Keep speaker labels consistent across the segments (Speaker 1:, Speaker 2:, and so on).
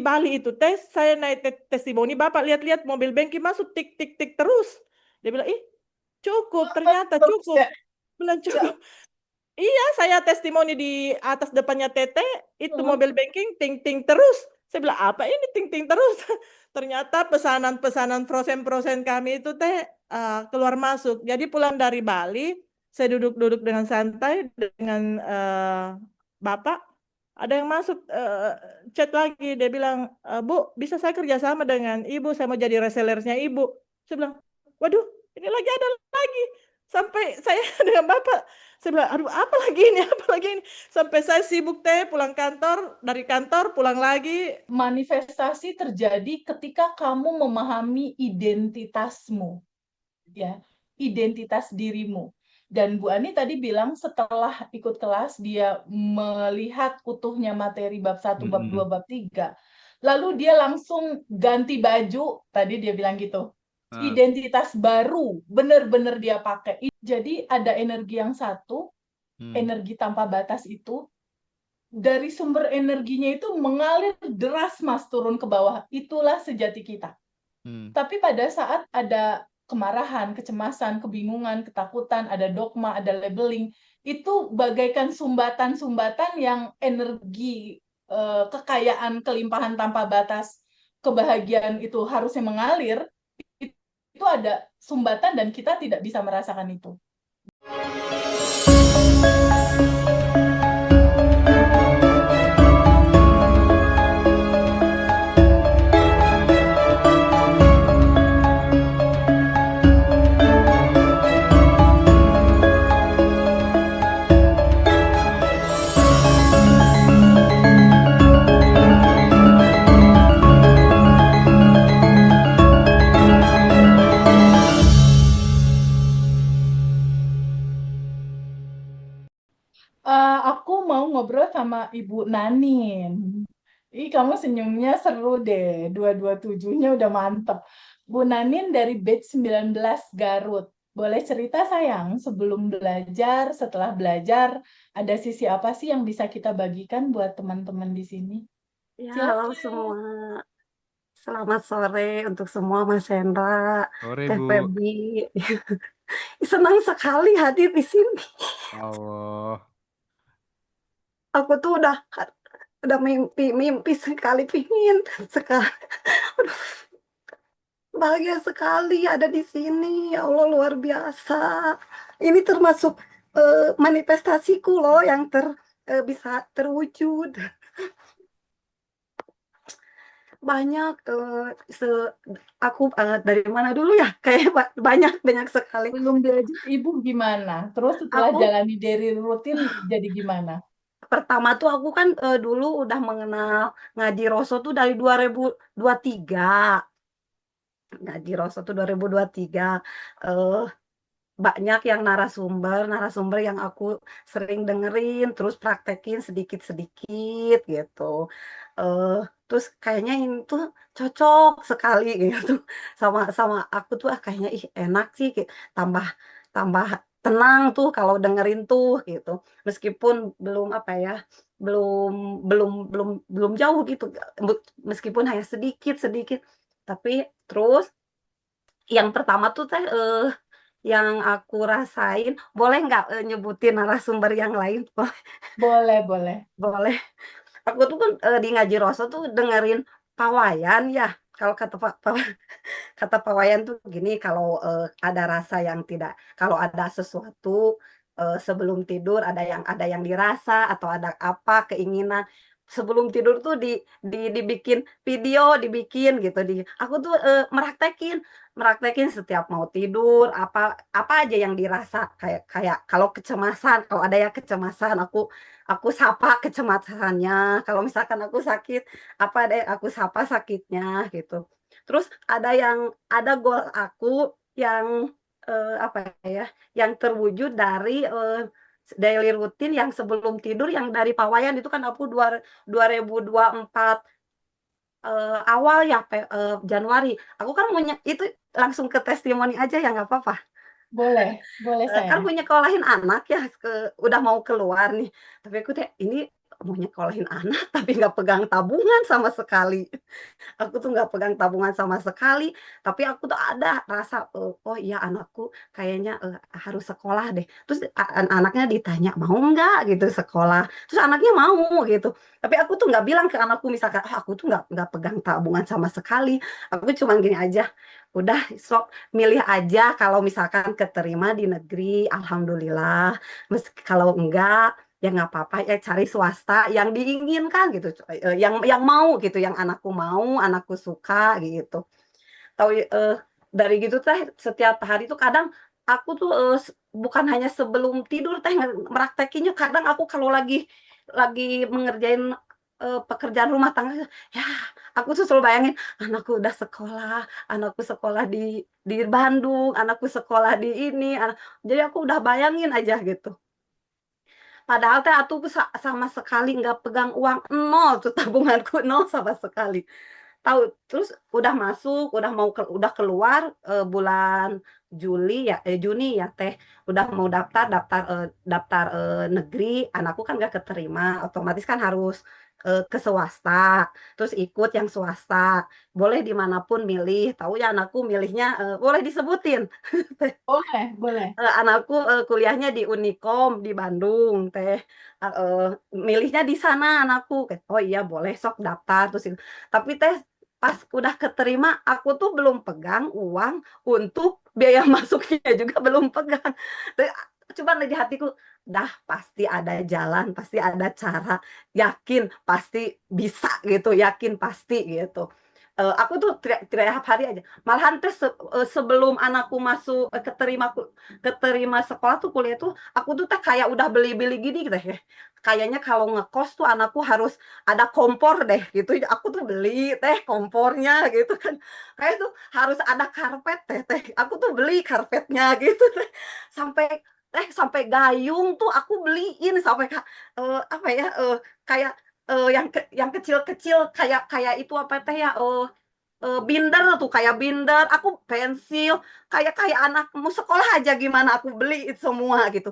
Speaker 1: Bali itu saya naik testimoni, Bapak lihat-liat mobil banking masuk tik tik tik terus. Dia bilang, ih cukup, ternyata
Speaker 2: Terus
Speaker 1: cukup.
Speaker 2: ya,
Speaker 1: Bilang cukup. Iya, saya testimoni di atas depannya Tete, itu
Speaker 2: hmm.
Speaker 1: mobil banking ting ting terus. Saya bilang, apa ini ting ting terus? Ternyata pesanan-pesanan frozen-frozen kami itu keluar masuk. Jadi pulang dari Bali, saya duduk-duduk dengan santai dengan Bapak. Ada yang masuk chat lagi, dia bilang, Bu, bisa saya kerjasama dengan Ibu, saya mau jadi resellersnya Ibu. Saya bilang, waduh, ini lagi ada lagi. Sampai saya dengan Bapak, saya bilang, aduh apa lagi ini, apa lagi ini. Sampai saya sibuk pulang kantor, dari kantor pulang lagi.
Speaker 2: Manifestasi terjadi ketika kamu memahami identitasmu, ya, identitas dirimu. Dan Bu Ani tadi bilang setelah ikut kelas dia melihat utuhnya materi bab 1, bab 2, bab 3. Lalu dia langsung ganti baju, tadi dia bilang gitu. Identitas baru, benar-benar dia pakai. Jadi ada energi yang satu, energi tanpa batas itu, dari sumber energinya itu mengalir deras Mas turun ke bawah. Itulah sejati kita. Tapi pada saat ada kemarahan, kecemasan, kebingungan, ketakutan, ada dogma, ada labeling, itu bagaikan sumbatan-sumbatan yang energi kekayaan, kelimpahan tanpa batas, kebahagiaan itu harusnya mengalir, itu ada sumbatan dan kita tidak bisa merasakan itu. Aku mau ngobrol sama Ibu Nanin. Ih, kamu senyumnya seru deh. 227-nya udah mantep. Bu Nanin dari batch 19 Garut. Boleh cerita sayang, sebelum belajar, setelah belajar, ada sisi apa sih yang bisa kita bagikan buat teman-teman di sini?
Speaker 3: Ya, halo
Speaker 2: Silakan.
Speaker 3: semua. Selamat sore untuk semua Mas Hendra,
Speaker 4: Sore,
Speaker 3: Teh
Speaker 4: Bu.
Speaker 3: Febi. Senang sekali hadir di sini.
Speaker 4: Allah.
Speaker 3: Aku tuh udah mimpi sekali pingin sekali. Aduh, bahagia sekali ada di sini. Ya Allah luar biasa. Ini termasuk manifestasiku loh yang bisa terwujud. Banyak aku dari mana dulu ya, kayak banyak sekali.
Speaker 2: Belum belajar, Ibu gimana? Terus setelah
Speaker 3: Aku
Speaker 2: jalani daily rutin jadi gimana?
Speaker 3: pertama tuh aku kan dulu udah mengenal ngaji Roso tuh dari 2023. Ngaji Roso tuh 2023. eh Banyak yang narasumber yang aku sering dengerin, terus praktekin sedikit-sedikit gitu. eh Terus kayaknya ini tuh cocok sekali gitu sama sama aku tuh, kayaknya ih enak sih, tambah tambah tenang tuh kalau dengerin tuh gitu. Meskipun belum apa ya, belum belum belum belum jauh gitu, meskipun hanya sedikit-sedikit, tapi terus yang pertama tuh yang aku rasain, boleh nggak nyebutin narasumber yang lain?
Speaker 2: Boleh, boleh.
Speaker 3: Boleh. Aku tuh kan di Ngaji Roso tuh dengerin pawayan ya. Kalau kata pawayan tuh gini, kalau ada rasa yang tidak, kalau ada sesuatu sebelum tidur, ada yang dirasa atau ada apa keinginan sebelum tidur tuh dibikin video, dibikin gitu. Aku tuh meraktekin setiap mau tidur, apa apa aja yang dirasa, kayak kayak kalau kecemasan, kalau ada yang kecemasan, aku sapa kecemasannya. Kalau misalkan aku sakit, apa ada yang aku sapa sakitnya gitu. Terus ada goal aku yang apa ya, yang terwujud dari daily rutin yang sebelum tidur, yang dari pawayan itu kan aku 2024 awal ya, Januari. Aku kan itu langsung ke testimoni aja ya, nggak apa-apa.
Speaker 2: Boleh, boleh
Speaker 3: Kan
Speaker 2: sayang.
Speaker 3: punya kolahin anak ya, udah mau keluar nih. Tapi aku teh ini mau nyekolahin anak tapi nggak pegang tabungan sama sekali. Aku tuh nggak pegang tabungan sama sekali, tapi aku tuh ada rasa, "Oh iya anakku kayaknya, harus sekolah deh." Terus anaknya ditanya, "Mau nggak?" gitu sekolah, terus anaknya mau gitu. Tapi aku tuh nggak bilang ke anakku misalkan, "Ah, aku tuh nggak pegang tabungan sama sekali." Aku cuman gini aja, "Udah sok milih aja kalau misalkan keterima di negeri, alhamdulillah, kalau enggak, ya nggak apa-apa ya cari swasta yang diinginkan gitu, yang mau gitu, yang anakku mau, anakku suka gitu." Tahu, dari gitu teh setiap hari tuh kadang aku tuh, bukan hanya sebelum tidur teh meraktekinnya, kadang aku kalau lagi mengerjain, pekerjaan rumah tangga, ya aku tuh selalu bayangin, anakku sekolah di Bandung, anakku sekolah di ini, jadi aku udah bayangin aja gitu. Padahal teh atuh sama sekali nggak pegang uang, nol tuh tabunganku, nol sama sekali. Tahu, terus udah masuk, udah keluar, bulan Juni ya Teh, udah mau daftar, negeri, anakku kan nggak keterima, otomatis kan harus, ke swasta, terus ikut yang swasta, boleh dimanapun milih, tahu ya anakku milihnya, boleh disebutin?
Speaker 2: Boleh, boleh.
Speaker 3: Anakku, kuliahnya di Unikom di Bandung Teh, milihnya di sana anakku, "Oh iya boleh sok daftar," terus tapi Teh pas udah keterima aku tuh belum pegang uang untuk biaya masuknya juga belum pegang. Teh cuman di hatiku, "Dah pasti ada jalan, pasti ada cara, yakin pasti bisa," gitu, "yakin pasti," gitu. Aku tuh tiap hari aja, malahan Teh sebelum anakku masuk, keterima sekolah tuh kuliah tuh, aku tuh Teh kayak udah beli-beli gini deh ya, kayaknya kalau ngekos tuh anakku harus ada kompor deh gitu, aku tuh beli Teh kompornya gitu kan, kayak tuh harus ada karpet Teh, aku tuh beli karpetnya gitu Teh, sampai gayung tuh aku beliin, sampai apa ya, kayak, yang kecil-kecil kayak kayak itu apa Teh ya, binder tuh, kayak binder, aku pensil, kayak kayak anak mau sekolah aja gimana aku beliin semua gitu.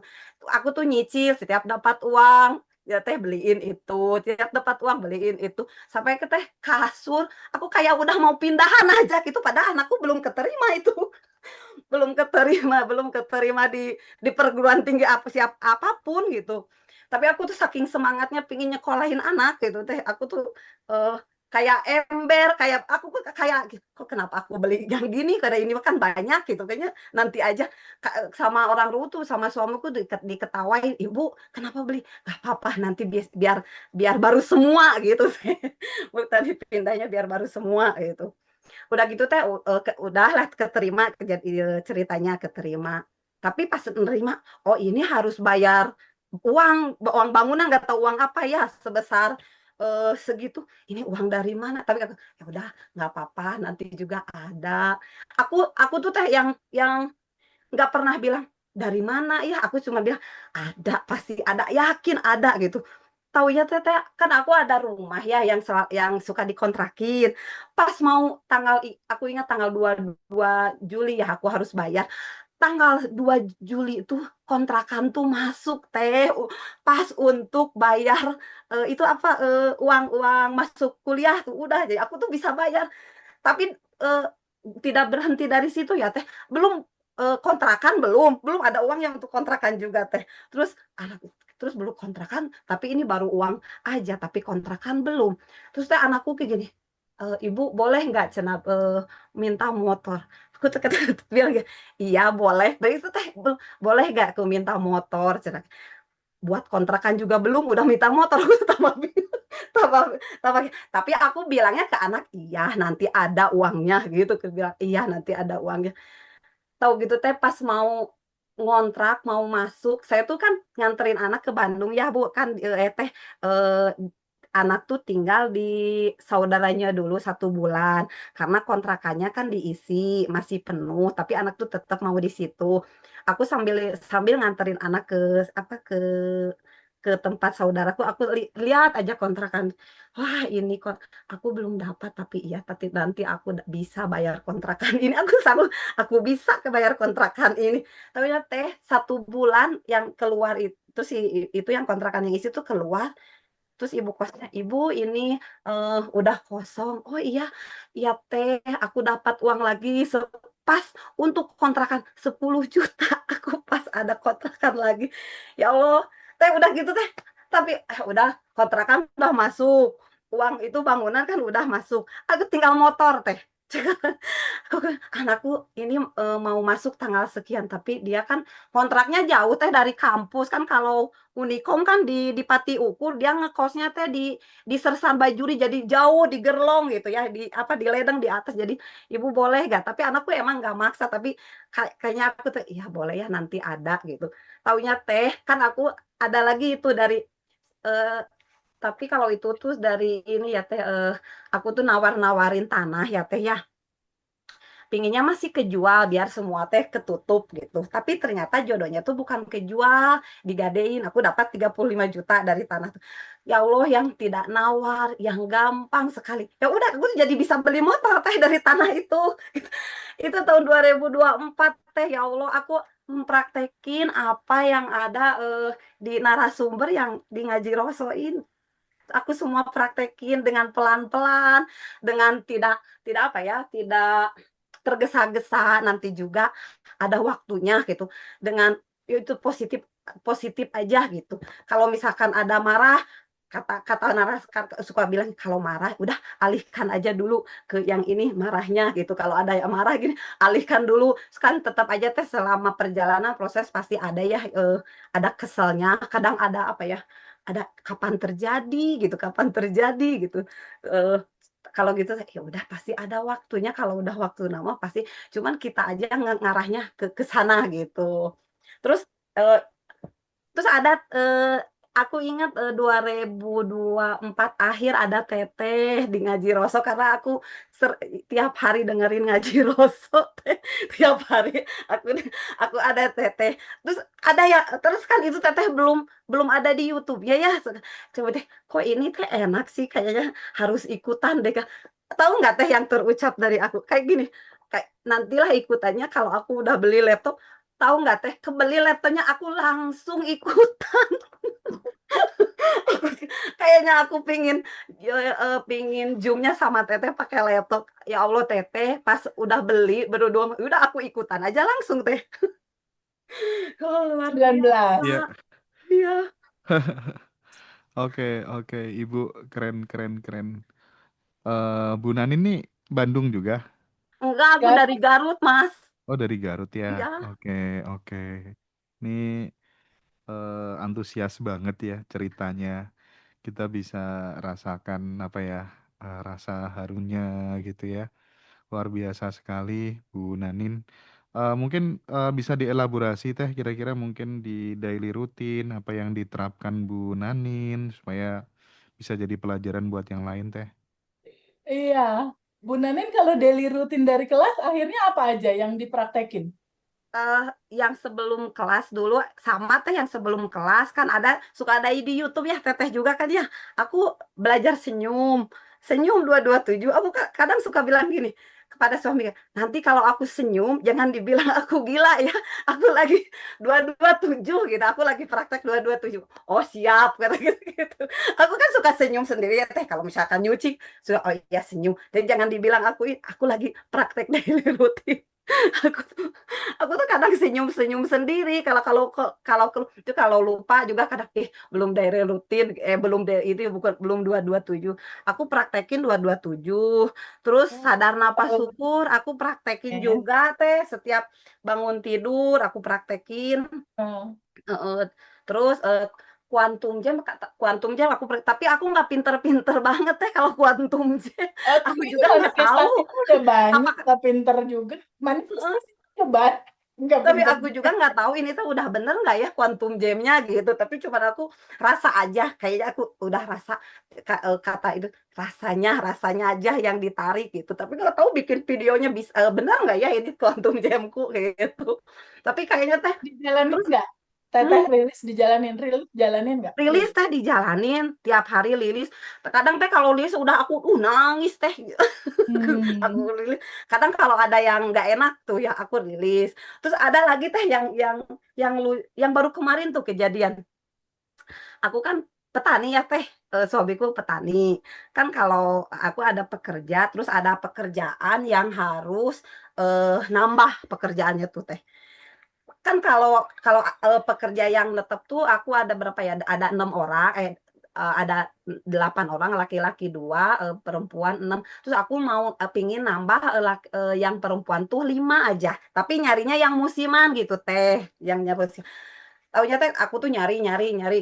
Speaker 3: Aku tuh nyicil setiap dapat uang, ya Teh beliin itu, tiap dapat uang beliin itu, sampai ke Teh kasur, aku kayak udah mau pindahan aja gitu, padahal anakku belum keterima itu, belum keterima di perguruan tinggi apapun gitu. Tapi aku tuh saking semangatnya pengen nyekolahin anak gitu Teh, aku tuh, eee, kayak ember, kayak aku kok kayak, "Kok kenapa aku beli yang gini, karena ini kan banyak," gitu, kayaknya nanti aja sama orang tua tuh, sama suamiku diketawain, "Ibu kenapa beli?" "Nggak apa-apa nanti biar biar baru semua," gitu. Tadi pindahnya biar baru semua gitu. Udah gitu Teh, udahlah keterima ceritanya keterima. Tapi pas nerima, oh ini harus bayar uang bangunan, nggak tahu uang apa ya sebesar, segitu, ini uang dari mana? Tapi aku, "Ya udah nggak apa-apa nanti juga ada." Aku tuh Teh yang nggak pernah bilang, "Dari mana ya?" Aku cuma bilang, "Ada, pasti ada, yakin ada," gitu. Taunya teh teh kan aku ada rumah ya yang suka dikontrakin. Pas mau aku ingat tanggal 2 Juli ya aku harus bayar. Tanggal 2 Juli itu kontrakan tuh masuk Teh, pas untuk bayar, itu apa, uang uang masuk kuliah tuh udah, jadi aku tuh bisa bayar. Tapi, tidak berhenti dari situ ya Teh, belum, kontrakan belum ada uang yang untuk kontrakan juga Teh. Terus belum kontrakan, tapi ini baru uang aja, tapi kontrakan belum. Terus teh anakku kayak gini, "Ibu boleh nggak cenah, minta motor?" Aku tuh kata bilang gini, "Iya boleh." Dari itu teh, "Boleh nggak aku minta motor?" Cenah. Buat kontrakan juga belum, udah minta motor, aku tambah bingung, tambah tambah tapi aku bilangnya ke anak, "Iya nanti ada uangnya," gitu, aku bilang, "Iya nanti ada uangnya." Tahu gitu teh pas mau ngontrak, mau masuk, saya tuh kan nganterin anak ke Bandung ya Bu, kan, anak tuh tinggal di saudaranya dulu 1 bulan, karena kontrakannya kan diisi, masih penuh, tapi anak tuh tetap mau di situ. Aku sambil sambil nganterin anak ke tempat saudaraku, aku lihat aja kontrakan. Wah ini kok aku belum dapat, tapi iya, tapi nanti aku bisa bayar kontrakan ini, aku bisa kebayar kontrakan ini. Taunya teh 1 bulan yang keluar itu si itu yang kontrakan yang isi tuh keluar, Terus ibu kosnya, "Ibu ini udah kosong." "Oh iya, iya teh, aku dapat uang lagi pas untuk kontrakan 10 juta." Aku pas ada kontrakan lagi. Ya Allah, teh udah gitu teh. Tapi udah kontrakan udah masuk, uang itu bangunan kan udah masuk. Aku tinggal motor teh. Aku kan, "Anakku ini, mau masuk tanggal sekian," tapi dia kan kontraknya jauh teh dari kampus, kan kalau Unikom kan di Pati Ukur, dia ngekosnya teh di Sersan Bajuri, jadi jauh, di Gerlong gitu ya, di apa, di ledeng di atas. Jadi, "Ibu boleh nggak?" Tapi anakku emang nggak maksa, tapi kayaknya aku tuh, "Iya boleh ya, nanti ada," gitu. Taunya teh, kan aku ada lagi itu dari, eee, tapi kalau itu tuh dari ini ya teh, aku tuh nawar-nawarin tanah ya teh ya. Pinginnya masih kejual biar semua teh ketutup gitu. Tapi ternyata jodohnya tuh bukan kejual, digadein. Aku dapat 35 juta dari tanah tuh. Ya Allah, yang tidak nawar, yang gampang sekali. Ya udah, aku jadi bisa beli motor teh dari tanah itu. Itu tahun 2024 teh. Ya Allah, aku mempraktekin apa yang ada di narasumber yang di ngaji rosoin. Aku semua praktekin dengan pelan-pelan, dengan tidak apa ya, tidak tergesa-gesa, nanti juga ada waktunya gitu. Dengan ya itu positif positif aja gitu. Kalau misalkan ada marah, kata kata naras suka bilang, "Kalau marah udah alihkan aja dulu ke yang ini marahnya," gitu. Kalau ada yang marah gini, alihkan dulu. Kan tetap aja teh selama perjalanan proses pasti ada ya, ada keselnya, kadang ada apa ya, ada kapan terjadi gitu, kapan terjadi gitu. Eee, kalau gitu ya udah pasti ada waktunya, kalau udah waktu nama pasti, cuman kita aja ngarahnya ke sana gitu. Terus, eee Terus ada, aku ingat, 2024 akhir ada teteh di ngaji roso karena aku tiap hari dengerin ngaji roso teh, tiap hari aku ada teteh. Terus kan itu teteh belum belum ada di YouTube-nya ya, coba deh, kok ini teh enak sih kayaknya harus ikutan deh, Kak. Tahu nggak teh yang terucap dari aku? Kayak gini, kayak, "Nantilah ikutannya kalau aku udah beli laptop." Tahu nggak teh, kebeli laptopnya aku langsung ikutan. Kayaknya aku pingin Zoom-nya sama teteh pakai laptop. Ya Allah teteh pas udah beli berdua, udah aku ikutan aja langsung teh. Oh, luar
Speaker 2: 19.
Speaker 4: Iya.
Speaker 3: biasa. Iya.
Speaker 4: Oke, oke, Ibu keren, keren, keren. Bu Nanin nih Bandung juga?
Speaker 3: Enggak, aku
Speaker 2: Kan?
Speaker 3: dari Garut, Mas.
Speaker 4: Oh, dari Garut ya.
Speaker 3: Iya.
Speaker 4: Oke, oke. Ini antusias banget ya ceritanya. Kita bisa rasakan apa ya, rasa harunya gitu ya. Luar biasa sekali Bu Nanin. Mungkin bisa dielaborasi teh kira-kira mungkin di daily rutin apa yang diterapkan Bu Nanin supaya bisa jadi pelajaran buat yang lain teh.
Speaker 2: Iya. Bu Nanin kalau daily rutin dari kelas akhirnya apa aja yang dipraktekin?
Speaker 3: Yang sebelum kelas dulu sama teh yang sebelum kelas kan suka ada di YouTube ya teteh juga kan ya. Aku belajar senyum, senyum 227. Aku kadang suka bilang gini kepada suami, "Nanti kalau aku senyum jangan dibilang aku gila ya. Aku lagi 227 gitu. Aku lagi praktek 227." "Oh, siap," kata gitu. Aku kan suka senyum sendiri ya teh kalau misalkan nyuci, suka oh iya senyum. Dan jangan dibilang aku lagi praktek daily rutin. Aku tuh aku tuh kadang senyum-senyum sendiri kalau kalau kalau itu kalau lupa juga kadang, belum daily rutin, belum ini bukan belum 227. Aku praktekin 227, terus sadar napas
Speaker 2: Oh,
Speaker 3: syukur aku praktekin
Speaker 2: oke.
Speaker 3: juga teh, setiap bangun tidur aku praktekin.
Speaker 2: Nah,
Speaker 3: Heeh, terus, Quantum Jam tapi aku nggak pinter-pinter banget teh kalau Quantum Jam, aku
Speaker 2: tapi itu
Speaker 3: juga nggak tahu
Speaker 2: manifestasinya udah banyak,
Speaker 3: apakah
Speaker 2: nggak pinter juga.
Speaker 3: heeh.
Speaker 2: Manifestasinya udah banyak, nggak
Speaker 3: Tapi
Speaker 2: pinter
Speaker 3: aku
Speaker 2: juga.
Speaker 3: juga nggak tahu ini tuh udah bener nggak ya quantum jam-nya gitu, tapi cuman aku rasa aja, kayaknya aku udah rasa kata itu, rasanya aja yang ditarik gitu, tapi nggak tahu bikin videonya bener nggak ya ini quantum jam-ku kayak gitu. Tapi kayaknya teh
Speaker 2: Dijalanin
Speaker 3: terus
Speaker 2: nggak? Teteh
Speaker 3: hmm.
Speaker 2: rilis dijalanin, rilis jalanin nggak?
Speaker 3: Rilis
Speaker 2: Rilis.
Speaker 3: teh dijalanin, tiap hari lilis. Kadang teh kalau lilis udah aku, nangis teh. Aku
Speaker 2: Hmm.
Speaker 3: lilis. Kadang kalau ada yang nggak enak tuh ya aku rilis. Terus ada lagi teh yang baru kemarin tuh kejadian. Aku kan petani ya teh. suamiku petani. Kan kalau aku ada pekerja, terus ada pekerjaan yang harus nambah pekerjaannya tuh teh. Kan kalau kalau pekerja yang tetap tuh aku ada berapa ya? Ada 6 orang, ada 8 orang, laki-laki 2, perempuan 6. Terus aku mau pingin nambah yang perempuan tuh 5 aja. Tapi nyarinya yang musiman gitu teh, yang nyari. Taunya teh aku tuh nyari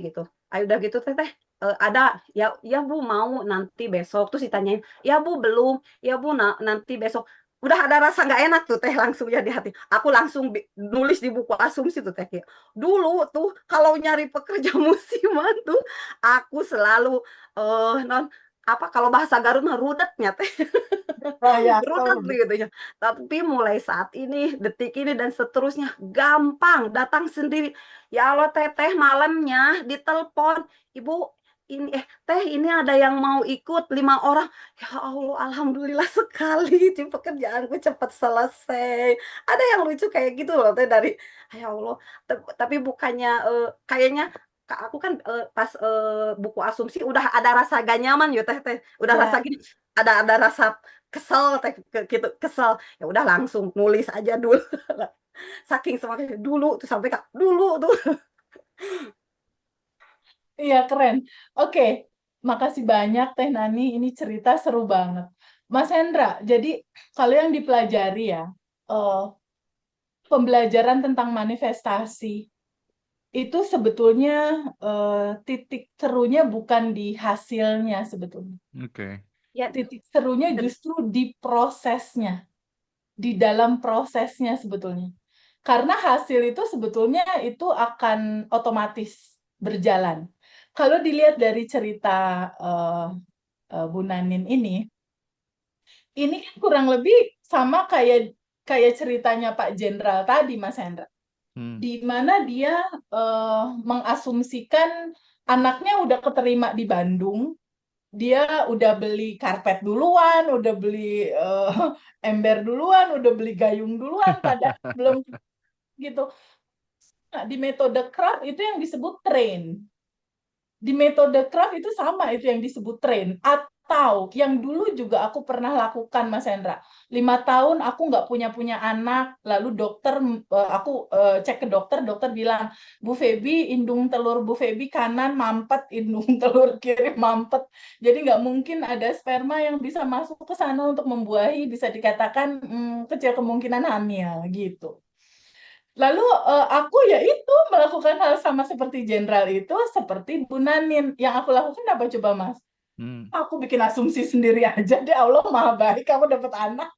Speaker 3: gitu. Ayo udah gitu teh teh ada ya ya Bu mau nanti besok terus ditanyain ya Bu belum ya Bu nanti besok udah ada rasa nggak enak tuh teh langsung ya di hati aku langsung nulis di buku asumsi tuh teh kayak dulu tuh kalau nyari pekerja musiman tuh aku selalu non apa kalau bahasa Garut mah rudetnya teh
Speaker 2: Oh ya,
Speaker 3: rudet gitu ya. Tapi mulai saat ini, detik ini dan seterusnya gampang datang sendiri. Ya Allah teteh malamnya ditelepon, Ibu ini teh ini ada yang mau ikut 5 orang. Ya Allah alhamdulillah sekali di pekerjaanku cepat selesai. Ada yang lucu kayak gitu loh teh dari ya Allah. Tapi bukannya kayaknya aku kan pas buku asumsi udah ada rasa gak nyaman ya teh teh. Udah
Speaker 2: ya.
Speaker 3: rasa gini ada rasa kesel teh gitu kesel ya udah langsung nulis aja dulu saking semangatnya dulu tuh sampai kak dulu tuh
Speaker 2: Iya, keren. Oke, makasih banyak Teh Nani. Ini cerita seru banget. Mas Hendra, jadi kalau yang dipelajari ya, eh, pembelajaran tentang manifestasi itu sebetulnya titik serunya bukan di hasilnya sebetulnya.
Speaker 4: Oke.
Speaker 3: ya
Speaker 2: Titik serunya justru di prosesnya, di dalam prosesnya sebetulnya. Karena hasil itu sebetulnya itu akan otomatis berjalan. Kalau dilihat dari cerita Bu Nanin ini kan kurang lebih sama kayak ceritanya Pak Jenderal tadi, Mas Hendra. Di mana dia mengasumsikan anaknya udah keterima di Bandung, dia udah beli karpet duluan, udah beli ember duluan, udah beli gayung duluan, pada belum gitu. Nah, di metode craft itu yang disebut train. Di metode craft itu sama itu yang disebut train. Atau yang dulu juga aku pernah lakukan, Mas Hendra. 5 tahun aku nggak punya anak, lalu dokter, aku cek ke dokter, dokter bilang, Bu Febi, indung telur Bu Febi kanan mampet, indung telur kiri mampet. Jadi nggak mungkin ada sperma yang bisa masuk ke sana untuk membuahi, bisa dikatakan kecil kemungkinan hamil gitu. Lalu aku ya itu melakukan hal sama seperti jenderal itu, seperti Bu Nanin. Yang aku lakukan apa coba Mas? Aku bikin asumsi sendiri aja deh, Allah maha baik, kamu dapat anak.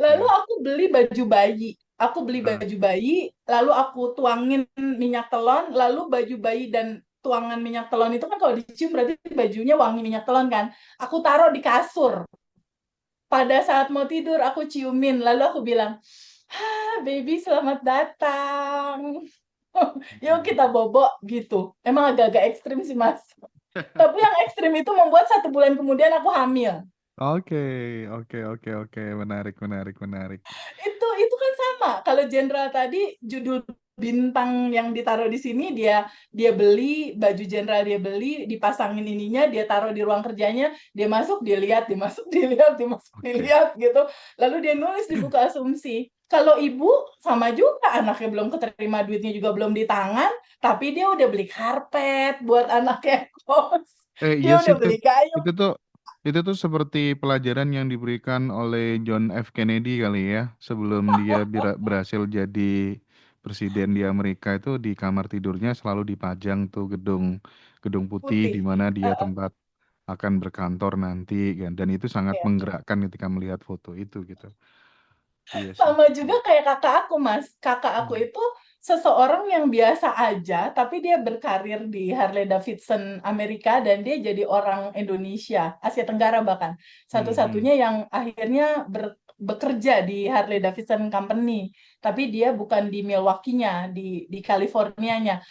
Speaker 2: Lalu aku beli baju bayi. Aku beli baju bayi, lalu aku tuangin minyak telon, lalu baju bayi dan tuangan minyak telon itu kan kalau dicium berarti bajunya wangi minyak telon kan. Aku taruh di kasur. Pada saat mau tidur aku ciumin, lalu aku bilang, baby selamat datang. Yuk kita bobok gitu. Emang agak-agak ekstrim sih Mas. Tapi yang ekstrim itu membuat 1 bulan kemudian aku hamil.
Speaker 4: Oke. Menarik.
Speaker 2: Itu kan sama. Kalau jenderal tadi judul bintang yang ditaruh di sini dia beli baju jenderal, dia beli dipasangin ininya, dia taruh di ruang kerjanya, dia masuk dia lihat, dia masuk dia lihat, dia masuk dia lihat gitu. Lalu dia nulis di buku asumsi. Kalau ibu sama juga, anaknya belum keterima, duitnya juga belum di tangan, tapi dia udah beli karpet buat anaknya kos.
Speaker 4: Iya
Speaker 2: Dia
Speaker 4: sih
Speaker 2: udah beli gayung.
Speaker 4: itu tuh seperti pelajaran yang diberikan oleh John F. Kennedy kali ya sebelum dia berhasil jadi presiden di Amerika. Itu di kamar tidurnya selalu dipajang tuh gedung putih di
Speaker 2: Putih.
Speaker 4: mana dia tempat akan berkantor nanti kan, dan itu sangat
Speaker 2: Ya.
Speaker 4: menggerakkan ketika melihat foto itu gitu. Iya sih.
Speaker 2: Sama juga kayak kakak aku, Mas. Kakak aku itu seseorang yang biasa aja, tapi dia berkarir di Harley Davidson Amerika dan dia jadi orang Indonesia, Asia Tenggara bahkan. Satu-satunya yang akhirnya bekerja di Harley Davidson Company. Tapi dia bukan di Milwaukee-nya, di California-nya.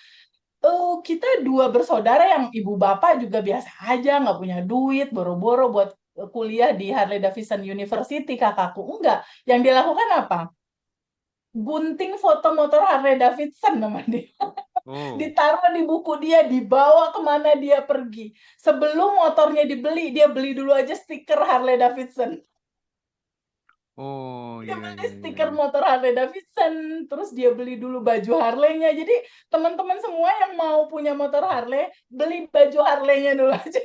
Speaker 2: Kita 2 bersaudara yang ibu bapak juga biasa aja, nggak punya duit, boro-boro buat kuliah di Harley Davidson University, kakakku. Enggak. Yang dia lakukan apa? Gunting foto motor Harley Davidson nama dia.
Speaker 4: Oh,
Speaker 2: ditaruh di buku dia, dibawa kemana dia pergi. Sebelum motornya dibeli, dia beli dulu aja stiker Harley Davidson.
Speaker 4: oh,
Speaker 2: Dia
Speaker 4: iya,
Speaker 2: beli
Speaker 4: iya, iya,
Speaker 2: stiker
Speaker 4: iya.
Speaker 2: motor Harley Davidson, terus dia beli dulu baju Harley-nya. Jadi teman-teman semua yang mau punya motor Harley, beli baju Harley-nya dulu aja.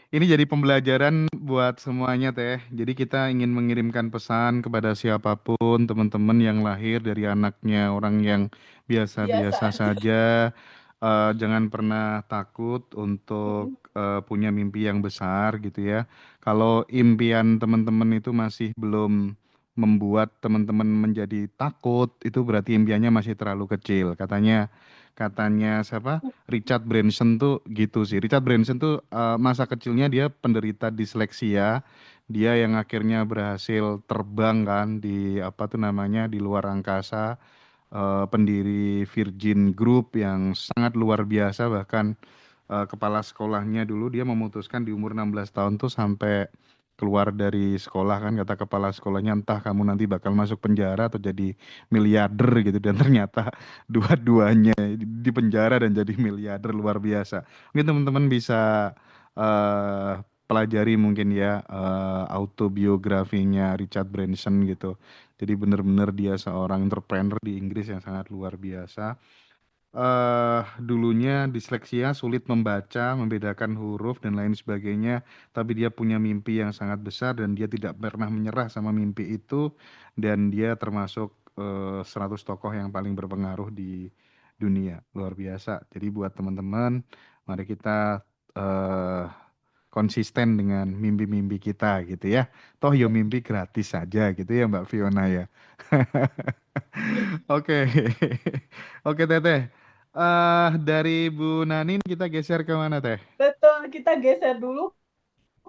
Speaker 4: Ini jadi pembelajaran buat semuanya Teh. Jadi kita ingin mengirimkan pesan kepada siapapun teman-teman yang lahir dari anaknya orang yang
Speaker 2: Biasa
Speaker 4: biasa-biasa
Speaker 2: aja.
Speaker 4: saja. Jangan pernah takut untuk punya mimpi yang besar gitu ya. Kalau impian teman-teman itu masih belum membuat teman-teman menjadi takut, itu berarti impiannya masih terlalu kecil. Katanya siapa? Richard Branson tuh gitu sih. Richard Branson tuh masa kecilnya dia penderita disleksia. Dia yang akhirnya berhasil terbang kan di apa tuh namanya di luar angkasa. Pendiri Virgin Group yang sangat luar biasa, bahkan kepala sekolahnya dulu dia memutuskan di umur 16 tahun tuh sampai keluar dari sekolah kan, kata kepala sekolahnya, entah kamu nanti bakal masuk penjara atau jadi miliarder gitu, dan ternyata dua-duanya di penjara dan jadi miliarder. Luar biasa. Mungkin teman-teman bisa eh, pelajari mungkin ya autobiografinya Richard Branson gitu. Jadi benar-benar dia seorang entrepreneur di Inggris yang sangat luar biasa. Dulunya disleksia, sulit membaca, membedakan huruf dan lain sebagainya, tapi dia punya mimpi yang sangat besar dan dia tidak pernah menyerah sama mimpi itu, dan dia termasuk 100 tokoh yang paling berpengaruh di dunia. Luar biasa. Jadi buat teman-teman, mari kita eh, konsisten dengan mimpi-mimpi kita gitu ya. Toh yo mimpi gratis saja gitu ya Mbak Fiona ya. Oke. Oke Teteh. Dari Bu Nanin kita geser ke mana Teh?
Speaker 2: Betul, kita geser dulu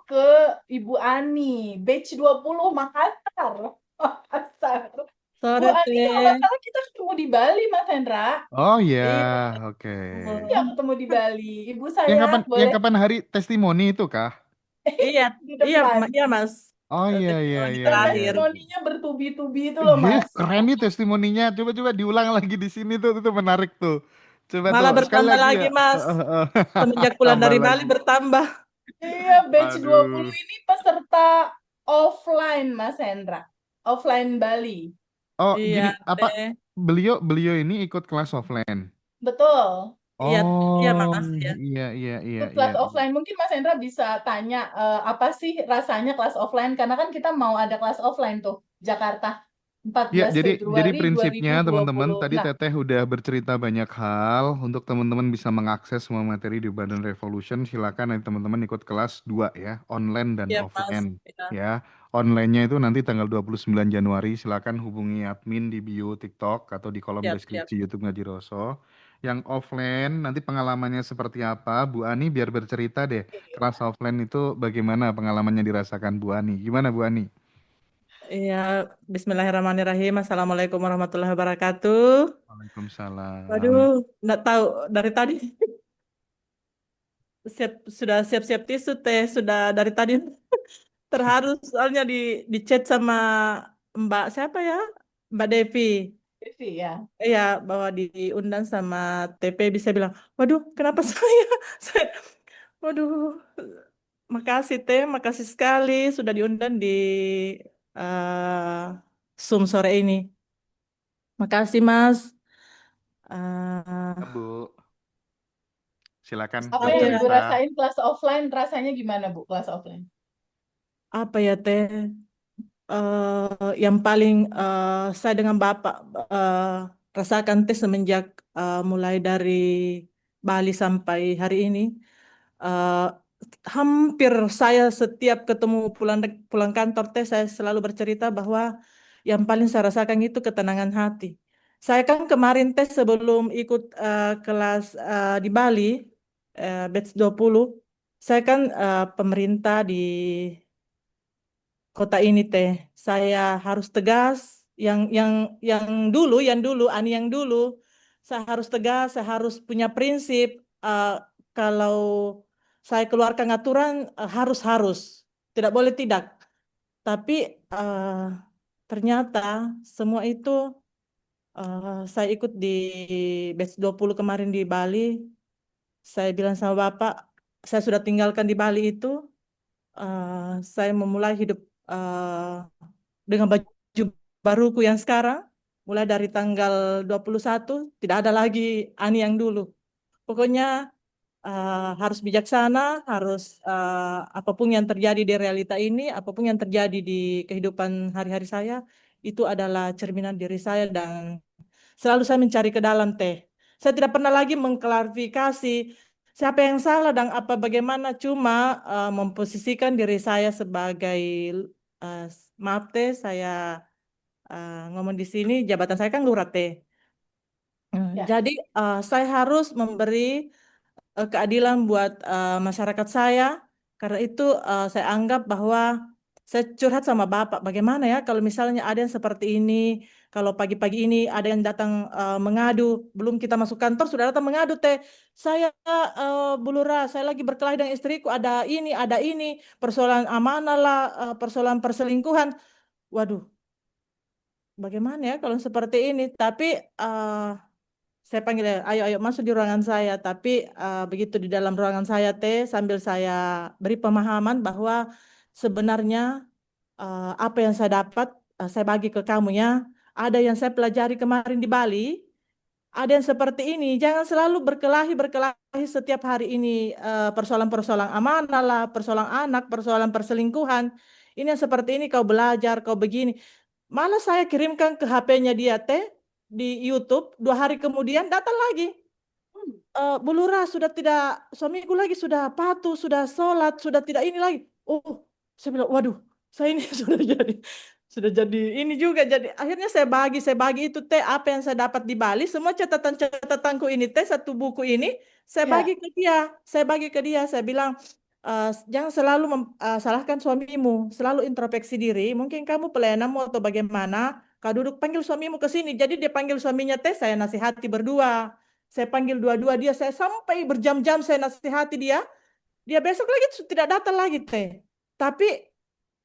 Speaker 2: ke Ibu Ani, batch 20 Makassar. Makassar. Bu
Speaker 1: Sore
Speaker 2: Ani kalau nggak
Speaker 1: teh.
Speaker 2: salah kita ketemu di Bali, Mas Hendra.
Speaker 4: Oh ya,
Speaker 1: Iya.
Speaker 4: oke.
Speaker 2: Iya, ketemu di Bali. Ibu
Speaker 4: Yang
Speaker 2: saya
Speaker 4: kapan yang
Speaker 2: boleh
Speaker 4: kapan hari testimoni itu kah?
Speaker 1: Iya,
Speaker 2: di
Speaker 1: iya,
Speaker 2: depan.
Speaker 1: iya Mas.
Speaker 4: Oh iya iya
Speaker 1: Testimoni
Speaker 4: iya
Speaker 2: Yang
Speaker 4: iya.
Speaker 1: terakhir.
Speaker 2: testimoninya bertubi-tubi itu loh,
Speaker 4: Iya,
Speaker 2: Mas.
Speaker 4: keren nih testimoninya. Coba-coba diulang lagi di sini tuh, itu menarik tuh. Coba tuh
Speaker 1: Malah
Speaker 4: sekali
Speaker 1: bertambah
Speaker 4: lagi
Speaker 1: lagi
Speaker 4: ya.
Speaker 1: Mas. Semenjak pulang
Speaker 4: Tambah
Speaker 1: dari Bali
Speaker 4: lagi.
Speaker 1: bertambah.
Speaker 2: Iya, batch 20
Speaker 4: Aduh.
Speaker 2: ini peserta offline, Mas Hendra. Offline Bali.
Speaker 4: Oh,
Speaker 1: Iya
Speaker 4: gini, apa
Speaker 1: teh.
Speaker 4: beliau beliau ini ikut kelas offline?
Speaker 2: Betul.
Speaker 1: Iya, iya
Speaker 4: Oh,
Speaker 1: Mas. Iya.
Speaker 4: iya iya iya
Speaker 2: Ikut
Speaker 4: iya
Speaker 2: kelas
Speaker 4: iya.
Speaker 2: offline. Mungkin Mas Hendra bisa tanya apa sih rasanya kelas offline? Karena kan kita mau ada kelas offline tuh, Jakarta.
Speaker 4: Ya,
Speaker 2: 14
Speaker 4: jadi
Speaker 2: Februari
Speaker 4: prinsipnya teman-teman
Speaker 2: 2020.
Speaker 4: tadi
Speaker 2: Nah,
Speaker 4: Teteh udah bercerita banyak hal untuk teman-teman bisa mengakses semua materi di Badan Revolution. Silakan nanti teman-teman ikut kelas 2 ya, online dan
Speaker 1: Iya Mas.
Speaker 4: offline
Speaker 1: Iya.
Speaker 4: ya. Online-nya itu nanti tanggal 29 Januari. Silakan hubungi admin di bio TikTok atau di kolom
Speaker 1: Siap, siap.
Speaker 4: deskripsi YouTube Ngaji Roso. Yang offline nanti pengalamannya seperti apa? Bu Ani biar bercerita deh. Kelas offline itu bagaimana pengalamannya dirasakan Bu Ani? Gimana Bu Ani?
Speaker 1: Iya, Bismillahirrahmanirrahim. Assalamualaikum warahmatullahi wabarakatuh.
Speaker 4: Waalaikumsalam.
Speaker 1: Waduh, nggak tahu dari tadi sudah siap-siap tisu teh, sudah dari tadi terharu soalnya di chat sama Mbak siapa ya? Mbak Devi.
Speaker 2: Devi ya.
Speaker 1: Iya, bahwa diundang sama TP bisa bilang, waduh, kenapa saya? Saya- Waduh, makasih teh, makasih sekali sudah diundang di Zoom sore ini. Makasih Mas. Eh,
Speaker 4: Bu, silakan
Speaker 2: Apa
Speaker 1: apa
Speaker 2: yang
Speaker 1: ya?
Speaker 2: Ibu
Speaker 4: bercerita.
Speaker 2: rasain kelas offline? Rasanya gimana, Bu, kelas offline?
Speaker 1: Apa ya teh? Yang paling saya dengan Bapak eh, rasakan teh semenjak mulai dari Bali sampai hari ini. eh, Hampir saya setiap ketemu pulang kantor teh saya selalu bercerita bahwa yang paling saya rasakan itu ketenangan hati. Saya kan kemarin teh sebelum ikut kelas di Bali batch 20, saya kan pemerintah di kota ini teh. Saya harus tegas yang dulu Ani yang dulu saya harus tegas, saya harus punya prinsip kalau saya keluarkan aturan harus tidak boleh tidak. Tapi ternyata semua itu Saya ikut di batch 20 kemarin di Bali. Saya bilang sama Bapak, saya sudah tinggalkan di Bali itu. Saya memulai hidup dengan baju baruku yang sekarang. Mulai dari tanggal 21, tidak ada lagi Ani yang dulu. Pokoknya harus bijaksana, harus apapun yang terjadi di realita ini, apapun yang terjadi di kehidupan hari-hari saya, itu adalah cerminan diri saya dan selalu saya mencari ke dalam teh. Saya tidak pernah lagi mengklarifikasi siapa yang salah dan apa bagaimana, cuma memposisikan diri saya sebagai uh, maaf teh, saya ngomong di sini jabatan saya kan lurah teh.
Speaker 2: Ya.
Speaker 1: Jadi saya harus memberi keadilan buat masyarakat saya. Karena itu saya anggap bahwa saya curhat sama Bapak, bagaimana ya kalau misalnya ada yang seperti ini, kalau pagi-pagi ini ada yang datang mengadu, belum kita masuk kantor sudah datang mengadu teh, saya Bu Lurah, saya lagi berkelahi dengan istriku, ada ini, persoalan amanah lah, persoalan perselingkuhan. Waduh, bagaimana ya kalau seperti ini? Tapi saya panggil, ayo ayo masuk di ruangan saya. Tapi begitu di dalam ruangan saya teh, sambil saya beri pemahaman bahwa sebenarnya apa yang saya dapat, saya bagi ke kamu ya. Ada yang saya pelajari kemarin di Bali, ada yang seperti ini. Jangan selalu berkelahi setiap hari ini persoalan-persoalan amanah lah, persoalan anak, persoalan perselingkuhan. Ini yang seperti ini kau belajar, kau begini. Malah saya kirimkan ke HP-nya dia teh di YouTube, 2 hari kemudian datang lagi. Bu Lurah sudah tidak, suamiku lagi sudah patuh, sudah sholat, sudah tidak ini lagi. Oh, saya bilang, waduh, saya ini sudah jadi ini juga. Jadi akhirnya saya bagi itu teh apa yang saya dapat di Bali, semua catatan-catatanku ini teh, satu buku ini saya
Speaker 2: Ya.
Speaker 1: bagi ke dia, saya bilang, jangan selalu salahkan suamimu, selalu introspeksi diri. Mungkin kamu pelayananmu atau bagaimana, kau duduk panggil suamimu ke sini. Jadi dia panggil suaminya teh, saya nasihati berdua. Saya panggil dua-dua dia, saya sampai berjam-jam saya nasihati dia. Dia besok lagi tidak datang lagi teh. Tapi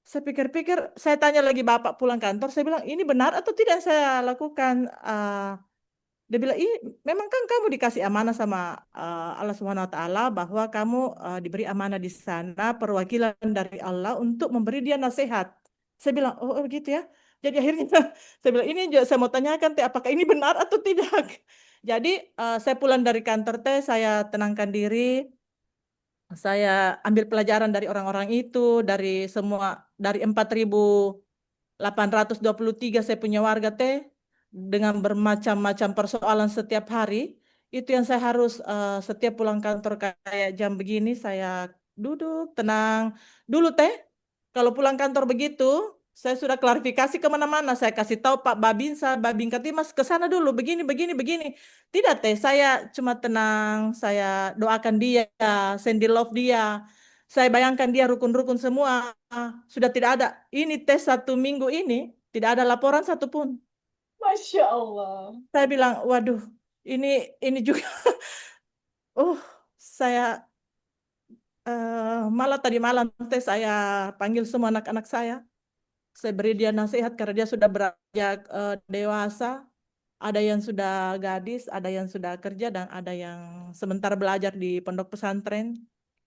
Speaker 1: saya pikir-pikir, saya tanya lagi Bapak pulang kantor, saya bilang, ini benar atau tidak yang saya lakukan? Dia bilang, memang kan kamu dikasih amanah sama Allah Subhanahu Wa Taala bahwa kamu diberi amanah di sana, perwakilan dari Allah untuk memberi dia nasihat. Saya bilang, oh begitu ya. Jadi akhirnya saya bilang, ini juga saya mau tanyakan teh, apakah ini benar atau tidak? Jadi saya pulang dari kantor teh, saya tenangkan diri, saya ambil pelajaran dari orang-orang itu, dari 4.823 saya punya warga teh, dengan bermacam-macam persoalan setiap hari. Itu yang saya harus setiap pulang kantor kayak jam begini, saya duduk tenang dulu teh. Kalau pulang kantor begitu, saya sudah klarifikasi kemana-mana. Saya kasih tahu Pak Babinsa, Babin Katimas ke sana dulu, begini, begini, begini. Tidak teh, saya cuma tenang, saya doakan dia, send love dia. Saya bayangkan dia rukun-rukun semua. Sudah tidak ada. Ini tes 1 minggu ini, tidak ada laporan satupun.
Speaker 2: Masya Allah.
Speaker 1: Saya bilang, waduh, ini juga. Saya malah tadi malam teh saya panggil semua anak-anak saya. Saya beri dia nasihat karena dia sudah beranjak dewasa. Ada yang sudah gadis, ada yang sudah kerja, dan ada yang sementara belajar di pondok pesantren.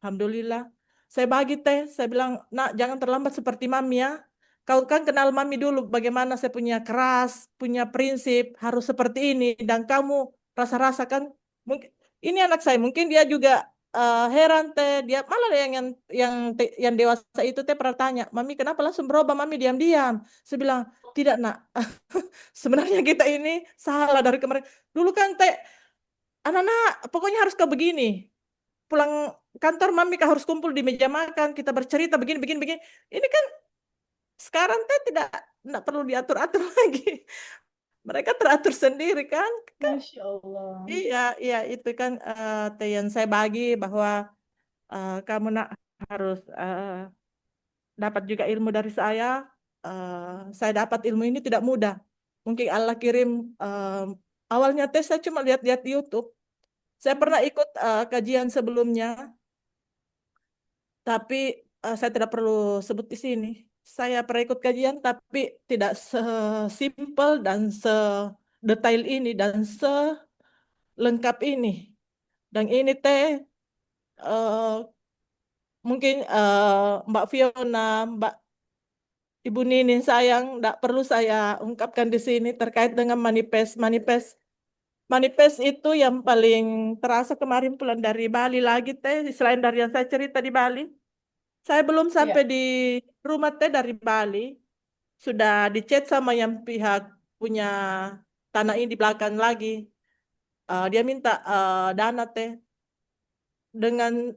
Speaker 1: Alhamdulillah. Saya bagi teh, saya bilang, nak jangan terlambat seperti mami ya. Kau kan kenal mami dulu, bagaimana saya punya keras, punya prinsip, harus seperti ini. Dan kamu rasa-rasa kan, mungkin ini anak saya, mungkin dia juga heran teh, dia malah yang dewasa itu teh pernah tanya, mami kenapa langsung berubah, mami diam-diam. Saya bilang, tidak nak, sebenarnya kita ini salah dari kemarin. Dulu kan teh, anak-anak pokoknya harus ke begini. Pulang kantor mami kah harus kumpul di meja makan, kita bercerita begini, begini, begini. Ini kan sekarang teh tidak perlu diatur-atur lagi. Mereka teratur sendiri kan.
Speaker 2: Masya Allah.
Speaker 1: Iya, iya itu kan teh yang saya bagi bahwa kamu nak harus dapat juga ilmu dari saya. Saya dapat ilmu ini tidak mudah. Mungkin Allah kirim, awalnya tes saya cuma lihat-lihat di YouTube. Saya pernah ikut kajian sebelumnya, tapi saya tidak perlu sebut di sini. Saya pernah ikut kajian, tapi tidak sesimpel dan sedetail ini dan selengkap ini. Dan ini teh mungkin Mbak Fiona, Mbak Ibu Ninin sayang, tidak perlu saya ungkapkan di sini terkait dengan manifest. Manifest itu yang paling terasa kemarin pulang dari Bali lagi teh, selain dari yang saya cerita di Bali. Saya belum sampai
Speaker 2: Iya.
Speaker 1: di rumah teh dari Bali, sudah di-chat sama yang pihak punya tanah ini di belakang lagi. Dia minta dana teh dengan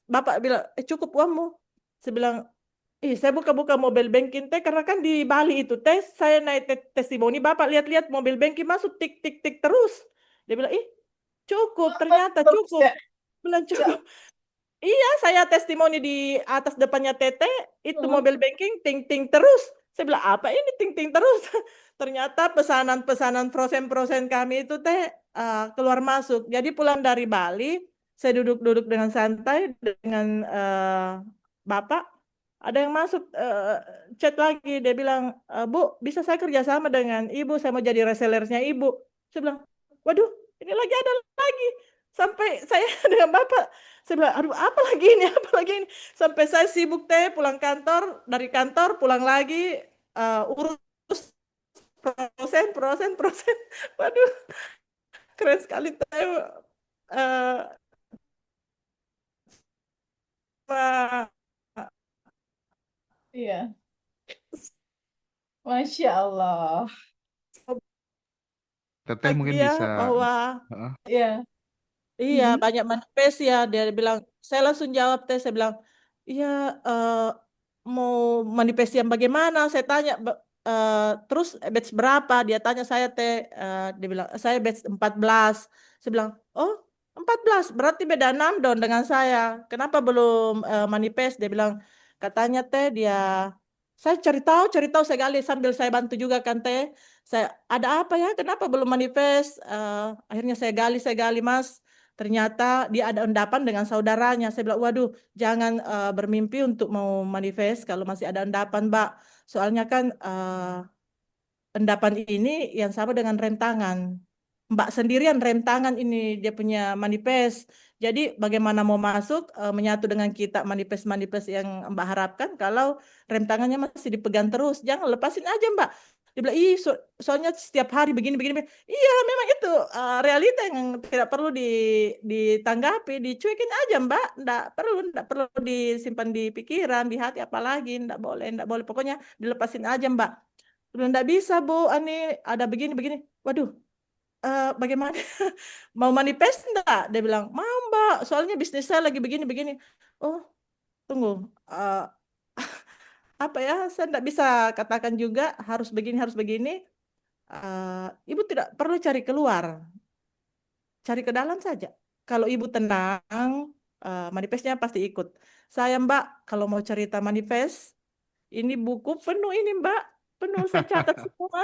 Speaker 1: Bapak bilang, cukup uangmu. Saya bilang, saya buka-buka mobil banking teh karena kan di Bali itu teh saya naik testimoni Bapak lihat-lihat mobil banking masuk tik tik tik terus. Dia bilang, cukup, ternyata
Speaker 2: Terus
Speaker 1: cukup.
Speaker 2: ya.
Speaker 1: Bilang
Speaker 2: Ya.
Speaker 1: cukup. Iya, saya testimoni di atas depannya Tete, itu
Speaker 2: Hmm.
Speaker 1: mobil banking ting ting terus. Saya bilang, apa ini ting ting terus? Ternyata pesanan-pesanan frozen kami itu teh keluar masuk. Jadi pulang dari Bali, saya duduk-duduk dengan santai dengan Bapak. Ada yang masuk chat lagi, dia bilang, Bu, bisa saya kerjasama dengan Ibu, saya mau jadi resellersnya Ibu. Saya bilang, waduh, ini lagi ada lagi. Sampai saya dengan Bapak, saya bilang, aduh apa lagi ini, apa lagi ini. Sampai saya sibuk teh, pulang kantor, dari kantor pulang lagi, urus proses. Waduh, keren sekali teh. Pak.
Speaker 2: Iya. Masya Allah.
Speaker 4: Teteh mungkin
Speaker 1: Dia
Speaker 4: bisa.
Speaker 1: bahwa
Speaker 4: Heeh.
Speaker 2: Iya.
Speaker 1: iya
Speaker 2: Mhm.
Speaker 1: banyak manifest ya, dia bilang, saya langsung jawab teh, saya bilang, iya mau manifest yang bagaimana, saya tanya, terus batch berapa, dia tanya saya teh, dia bilang, saya batch 14, saya bilang, oh 14, berarti beda 6 dong dengan saya, kenapa belum manifest, dia bilang, katanya teh dia, saya cari tahu, saya gali sambil saya bantu juga kan teh, saya ada apa ya, kenapa belum manifest, akhirnya saya gali Mas. Ternyata dia ada endapan dengan saudaranya. Saya bilang, waduh, jangan bermimpi untuk mau manifest kalau masih ada endapan, Mbak. Soalnya kan endapan ini yang sama dengan rem tangan. Mbak sendirian rem tangan ini dia punya manifest. Jadi bagaimana mau masuk menyatu dengan kita manifest-manifest yang Mbak harapkan kalau rem tangannya masih dipegang terus. Jangan lepasin aja, Mbak. Dia bilang, soalnya setiap hari begini, begini. Iya, memang itu realita yang tidak perlu ditanggapi, dicuekin aja, Mbak. Nggak perlu disimpan di pikiran, di hati, apalagi. Nggak boleh. Pokoknya dilepasin aja, Mbak. Udah nggak bisa, Bu. Ani ada begini, begini. Waduh, bagaimana? Mau manifest enggak? Dia bilang, mau, Mbak. Soalnya bisnis saya lagi begini, begini. Oh, tunggu. Eh, apa ya? Saya enggak bisa katakan juga harus begini, harus begini. Ibu tidak perlu cari keluar, cari ke dalam saja. Kalau ibu tenang, manifestnya pasti ikut. Saya Mbak, kalau mau cerita manifest, ini buku penuh ini Mbak, penuh saya catat semua.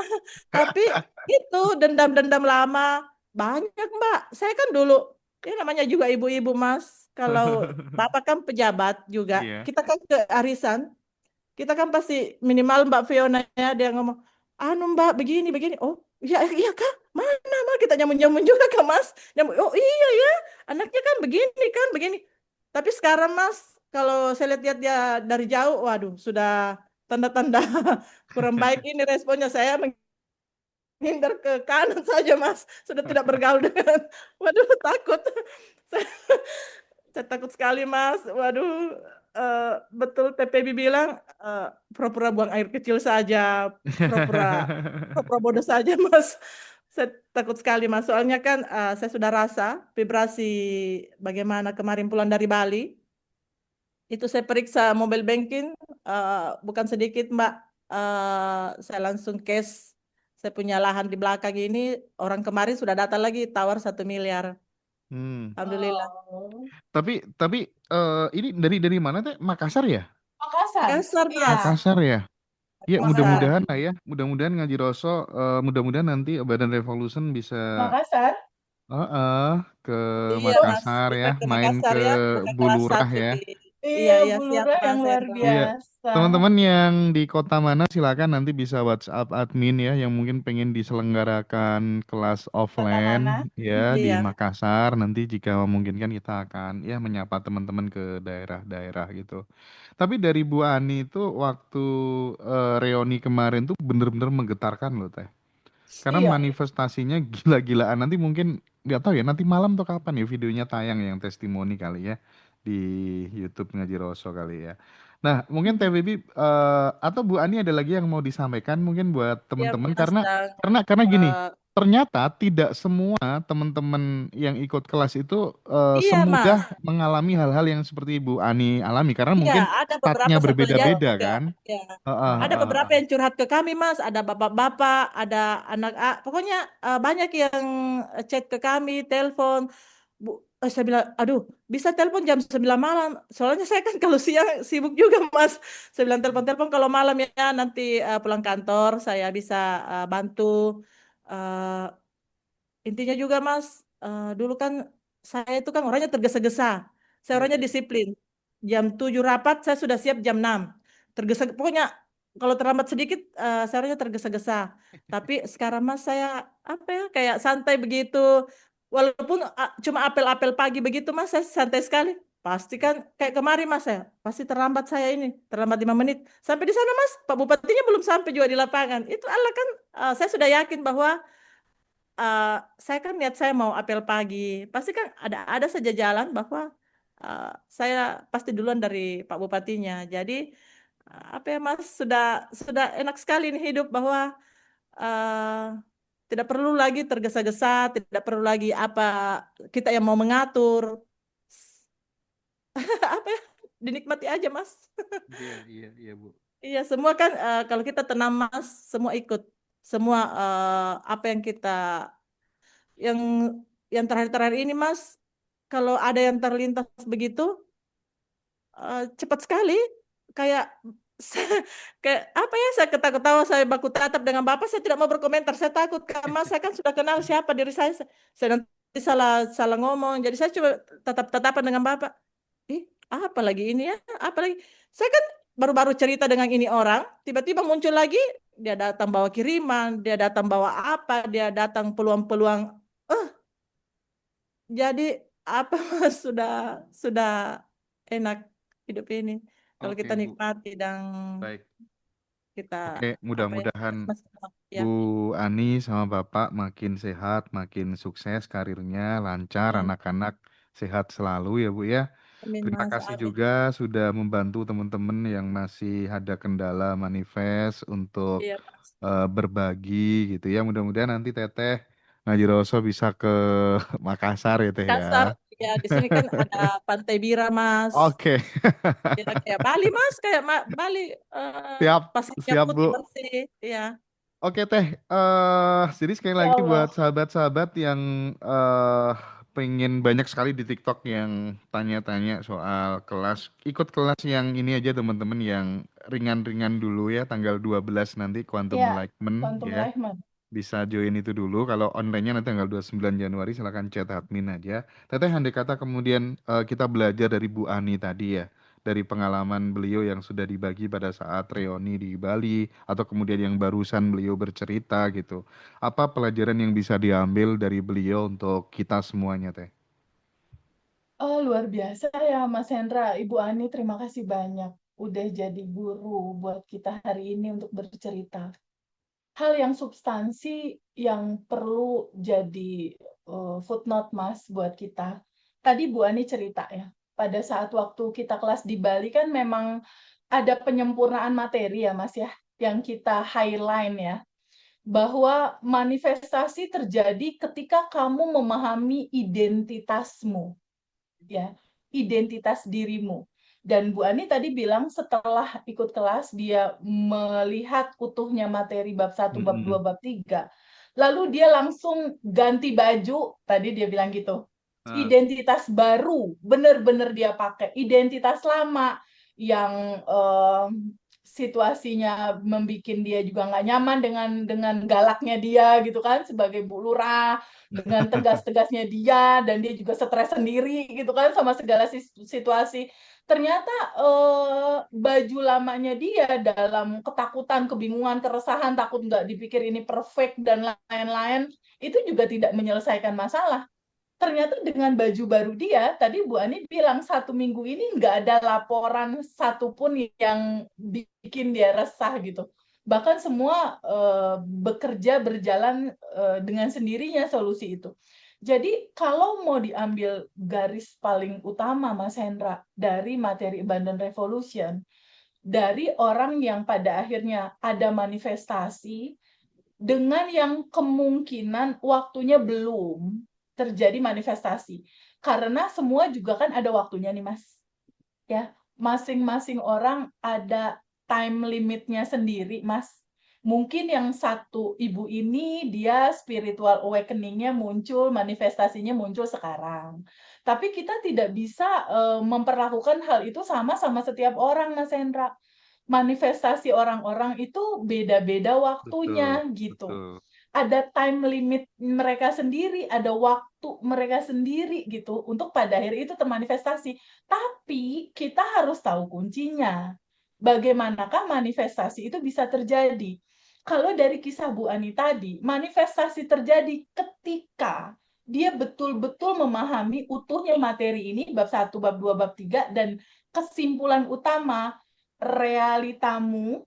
Speaker 1: Tapi itu dendam-dendam lama banyak Mbak. Saya kan dulu, ya namanya juga ibu-ibu Mas. Kalau Bapak kan pejabat juga,
Speaker 4: Iya.
Speaker 1: kita kan ke arisan, kita kan pasti minimal Mbak Fiona ya dia ngomong, anu Mbak begini begini. Oh iya iya Kak, mana Mbak kita nyamun-nyamun juga Kak Mas. Nyamun, oh iya ya, anaknya kan begini. Tapi sekarang Mas, kalau saya lihat dia dari jauh, waduh sudah tanda-tanda kurang baik ini responnya, saya menghindar ke kanan saja Mas, sudah tidak bergaul dengan, waduh takut. Saya, saya takut sekali Mas, waduh betul TPB bilang pura-pura buang air kecil saja, pura-pura pura-pura bodoh saja Mas. Saya takut sekali Mas, soalnya kan saya sudah rasa vibrasi bagaimana kemarin pulang dari Bali. Itu saya periksa mobil banking, bukan sedikit Mbak. Saya langsung cash. Saya punya lahan di belakang ini, orang kemarin sudah datang lagi tawar 1 miliar.
Speaker 4: Hmm.
Speaker 1: Alhamdulillah.
Speaker 2: Oh.
Speaker 4: Tapi ini dari mana teh? Makassar ya?
Speaker 2: Makassar.
Speaker 1: Makassar
Speaker 2: Iya.
Speaker 1: Mas.
Speaker 4: Makassar ya? Ya
Speaker 1: Makassar.
Speaker 4: mudah-mudahan lah ya. Mudah-mudahan Ngaji Roso, mudah-mudahan nanti Badan Revolution bisa
Speaker 2: Makassar.
Speaker 4: ke
Speaker 1: Iya Mas,
Speaker 4: Makassar
Speaker 1: kita
Speaker 4: ya,
Speaker 1: ke
Speaker 4: main
Speaker 1: Makassar
Speaker 4: ke
Speaker 1: ya, buka kelas
Speaker 4: Bulurah
Speaker 1: 1
Speaker 4: ya.
Speaker 1: di
Speaker 2: Iya,
Speaker 1: iya
Speaker 2: Bu
Speaker 1: siap
Speaker 2: Lurah yang
Speaker 1: Mas
Speaker 2: luar
Speaker 1: Hendra.
Speaker 4: Iya,
Speaker 2: biasa.
Speaker 4: teman-teman yang di kota mana silakan nanti bisa WhatsApp admin ya yang mungkin pengen diselenggarakan kelas
Speaker 2: Kota
Speaker 4: offline
Speaker 2: mana?
Speaker 4: ya di
Speaker 1: Iya,
Speaker 4: Makassar. Nanti jika memungkinkan kita akan ya menyapa teman-teman ke daerah-daerah gitu. Tapi dari Bu Ani itu waktu reuni kemarin tuh bener-bener menggetarkan loh Teh. Karena
Speaker 2: Iya,
Speaker 4: manifestasinya gila-gilaan. Nanti mungkin nggak tahu ya nanti malam atau kapan ya videonya tayang yang testimoni kali ya di YouTube Ngaji Roso kali ya. Nah, mungkin Teh Bibi atau Bu Ani ada lagi yang mau disampaikan mungkin buat
Speaker 1: iya
Speaker 4: teman-teman
Speaker 1: Mas
Speaker 4: karena
Speaker 1: dan
Speaker 4: karena gini,
Speaker 1: eh,
Speaker 4: ternyata tidak semua teman-teman yang ikut kelas itu
Speaker 1: iya Mas.
Speaker 4: semudah mengalami hal-hal yang seperti Bu Ani alami karena
Speaker 1: Iya,
Speaker 4: mungkin
Speaker 1: ada
Speaker 4: tatnya
Speaker 1: beberapa satu yang
Speaker 4: berbeda-beda
Speaker 1: juga.
Speaker 4: kan.
Speaker 1: Ya.
Speaker 4: Heeh,
Speaker 1: Ada
Speaker 4: heeh,
Speaker 1: beberapa
Speaker 4: heeh.
Speaker 1: yang curhat ke kami, Mas. Ada bapak-bapak, ada anak, pokoknya banyak yang chat ke kami, telepon. Bu, saya bilang, aduh, bisa telepon jam 9 malam. Soalnya saya kan kalau siang sibuk juga, Mas. Saya bilang telepon-telepon kalau malam ya nanti pulang kantor saya bisa bantu. Eh, Intinya juga Mas, dulu kan saya itu kan orangnya tergesa-gesa. Saya
Speaker 4: Iya,
Speaker 1: orangnya
Speaker 4: iya.
Speaker 1: disiplin. Jam 7 rapat, saya sudah siap jam 6. Tergesa, pokoknya kalau terlambat sedikit, saya orangnya tergesa-gesa. Tapi sekarang Mas saya apa ya, kayak santai begitu. Walaupun cuma apel-apel pagi begitu Mas, saya santai sekali. Pasti kan kayak kemarin Mas saya, pasti terlambat saya ini, terlambat 5 menit. Sampai di sana Mas, Pak Bupatinya belum sampai juga di lapangan. Itu Allah kan, saya sudah yakin bahwa eh, saya kan niat saya mau apel pagi. Pasti kan ada saja jalan bahwa eh, saya pasti duluan dari Pak Bupatinya. Jadi apa ya Mas sudah enak sekali nih hidup bahwa eh, tidak perlu lagi tergesa-gesa, tidak perlu lagi apa kita yang mau mengatur. Apa ya? Dinikmati aja Mas.
Speaker 4: Iya, iya, iya, Bu.
Speaker 1: Iya, semua kan kalau kita tenang Mas, semua ikut. Semua apa yang kita yang terakhir-terakhir ini Mas, kalau ada yang terlintas begitu cepat sekali kayak kayak apa ya, saya ketawa-ketawa, saya baku tatap dengan Bapak, saya tidak mau berkomentar, saya takut kan Mas, saya kan sudah kenal siapa diri saya nanti salah salah ngomong, jadi saya coba tatap-tatapan dengan Bapak. Ih, apa lagi ini ya, apa lagi, saya kan baru-baru cerita dengan ini orang, tiba-tiba muncul lagi, dia datang bawa kiriman, dia datang bawa apa, dia datang peluang-peluang. Jadi apa Mas, sudah enak hidup ini. Kalau kita
Speaker 4: Oke, Bu.
Speaker 1: nikmati dan
Speaker 4: Baik.
Speaker 1: kita
Speaker 4: Oke,
Speaker 1: apa ya,
Speaker 4: mudah-mudahan
Speaker 1: ya,
Speaker 4: Bu Ani sama Bapak makin sehat, makin sukses karirnya, lancar,
Speaker 1: amin,
Speaker 4: anak-anak sehat selalu ya Bu ya.
Speaker 1: amin
Speaker 4: Terima
Speaker 1: Mas,
Speaker 4: kasih
Speaker 1: amin.
Speaker 4: juga sudah membantu teman-teman yang masih ada kendala manifest untuk
Speaker 1: Iya Mas.
Speaker 4: berbagi gitu ya. Mudah-mudahan nanti Teteh Ngaji Roso bisa ke Makassar ya Teh ya.
Speaker 1: Kasar, ya di sini kan ada Pantai Bira Mas.
Speaker 4: Oke,
Speaker 1: Ya kayak Bali Mas, kayak Bali,
Speaker 4: siap,
Speaker 1: pasirnya
Speaker 4: siap
Speaker 1: putih
Speaker 4: Bu.
Speaker 1: bersih, ya.
Speaker 4: Oke Teh, jadi sekali
Speaker 2: Ya
Speaker 4: lagi buat
Speaker 2: Allah.
Speaker 4: sahabat-sahabat yang eh pengen banyak sekali di TikTok yang tanya-tanya soal kelas, ikut kelas yang ini aja teman-teman yang ringan-ringan dulu ya, tanggal 12 nanti Quantum
Speaker 2: Ya,
Speaker 4: Enlightenment
Speaker 2: Quantum
Speaker 4: ya.
Speaker 2: Life.
Speaker 4: Bisa join itu dulu. Kalau online-nya nanti tanggal 29 Januari silahkan chat admin aja. Teteh andai kata kemudian kita belajar dari Bu Ani tadi ya. Dari pengalaman beliau yang sudah dibagi pada saat reuni di Bali. Atau kemudian yang barusan beliau bercerita gitu. Apa pelajaran yang bisa diambil dari beliau untuk kita semuanya Teh?
Speaker 2: Oh, luar biasa ya Mas Hendra. Ibu Ani, terima kasih banyak udah jadi guru buat kita hari ini untuk bercerita. Hal yang substansi yang perlu jadi footnote Mas buat kita. Tadi Bu Ani cerita ya, pada saat waktu kita kelas di Bali kan memang ada penyempurnaan materi ya Mas ya, yang kita highlight ya, bahwa manifestasi terjadi ketika kamu memahami identitasmu, ya, identitas dirimu. Dan Bu Ani tadi bilang setelah ikut kelas dia melihat utuhnya materi bab 1, bab 2,
Speaker 4: Mm-mm.
Speaker 2: bab 3. Lalu dia langsung ganti baju, tadi dia bilang gitu.
Speaker 4: Ah,
Speaker 2: Identitas baru, benar-benar dia pakai. Identitas lama yang situasinya membuat dia juga nggak nyaman dengan galaknya dia gitu kan sebagai Bu Lurah, dengan tegas-tegasnya dia, dan dia juga stres sendiri gitu kan sama segala situasi. Ternyata baju lamanya dia dalam ketakutan, kebingungan, keresahan, takut nggak dipikir ini perfect dan lain-lain, itu juga tidak menyelesaikan masalah. Ternyata dengan baju baru dia, tadi Bu Ani bilang 1 minggu ini nggak ada laporan satupun yang bikin dia resah gitu. Bahkan semua bekerja berjalan dengan sendirinya solusi itu. Jadi kalau mau diambil garis paling utama Mas Hendra dari materi Abundant Revolution, dari orang yang pada akhirnya ada manifestasi dengan yang kemungkinan waktunya belum terjadi manifestasi. Karena semua juga kan ada waktunya nih Mas. Ya, masing-masing orang ada time limitnya sendiri Mas. Mungkin yang satu ibu ini dia spiritual awakening-nya muncul, manifestasinya muncul sekarang. Tapi kita tidak bisa memperlakukan hal itu sama setiap orang Mas Hendra. Manifestasi orang-orang itu beda-beda
Speaker 4: Betul,
Speaker 2: waktunya gitu.
Speaker 4: betul.
Speaker 2: Ada time limit mereka sendiri, ada waktu mereka sendiri gitu untuk pada akhirnya itu termanifestasi. Tapi kita harus tahu kuncinya. Bagaimanakah manifestasi itu bisa terjadi? Kalau dari kisah Bu Ani tadi, manifestasi terjadi ketika dia betul-betul memahami utuhnya materi ini, bab 1, bab 2, bab 3, dan kesimpulan utama, realitamu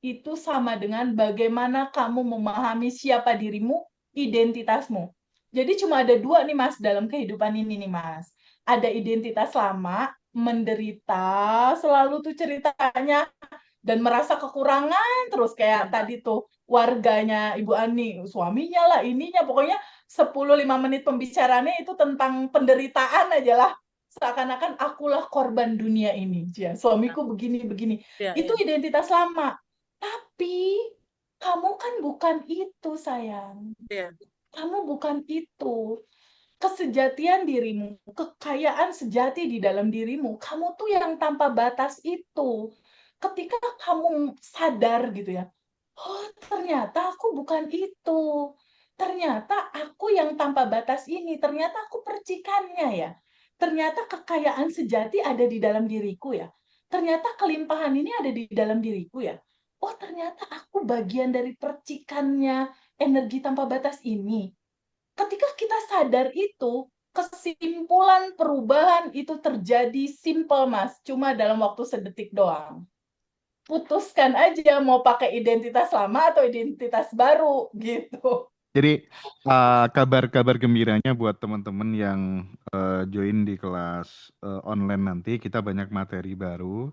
Speaker 2: itu sama dengan bagaimana kamu memahami siapa dirimu, identitasmu. Jadi cuma ada 2 nih Mas dalam kehidupan ini nih Mas. Ada identitas lama, menderita, selalu tuh ceritanya, dan merasa kekurangan terus kayak tadi tuh warganya Ibu Ani, suaminya lah, ininya, pokoknya 10-5 menit pembicaraannya itu tentang penderitaan aja lah. Seakan-akan akulah korban dunia ini. Ya, suamiku begini-begini.
Speaker 1: Ya,
Speaker 2: Itu
Speaker 1: ya.
Speaker 2: identitas lama. Tapi kamu kan bukan itu, sayang.
Speaker 1: Ya.
Speaker 2: Kamu bukan itu. Kesejatian dirimu, kekayaan sejati di dalam dirimu, kamu tuh yang tanpa batas itu. Ketika kamu sadar gitu ya, oh ternyata aku bukan itu. Ternyata aku yang tanpa batas ini, ternyata aku percikannya ya. Ternyata kekayaan sejati ada di dalam diriku ya. Ternyata kelimpahan ini ada di dalam diriku ya. Oh ternyata aku bagian dari percikannya energi tanpa batas ini. Ketika kita sadar itu, kesimpulan perubahan itu terjadi simple Mas, cuma dalam waktu sedetik doang. Putuskan aja mau pakai identitas lama atau identitas baru gitu.
Speaker 4: Jadi kabar-kabar gembiranya buat teman-teman yang join di kelas online nanti, kita banyak materi baru.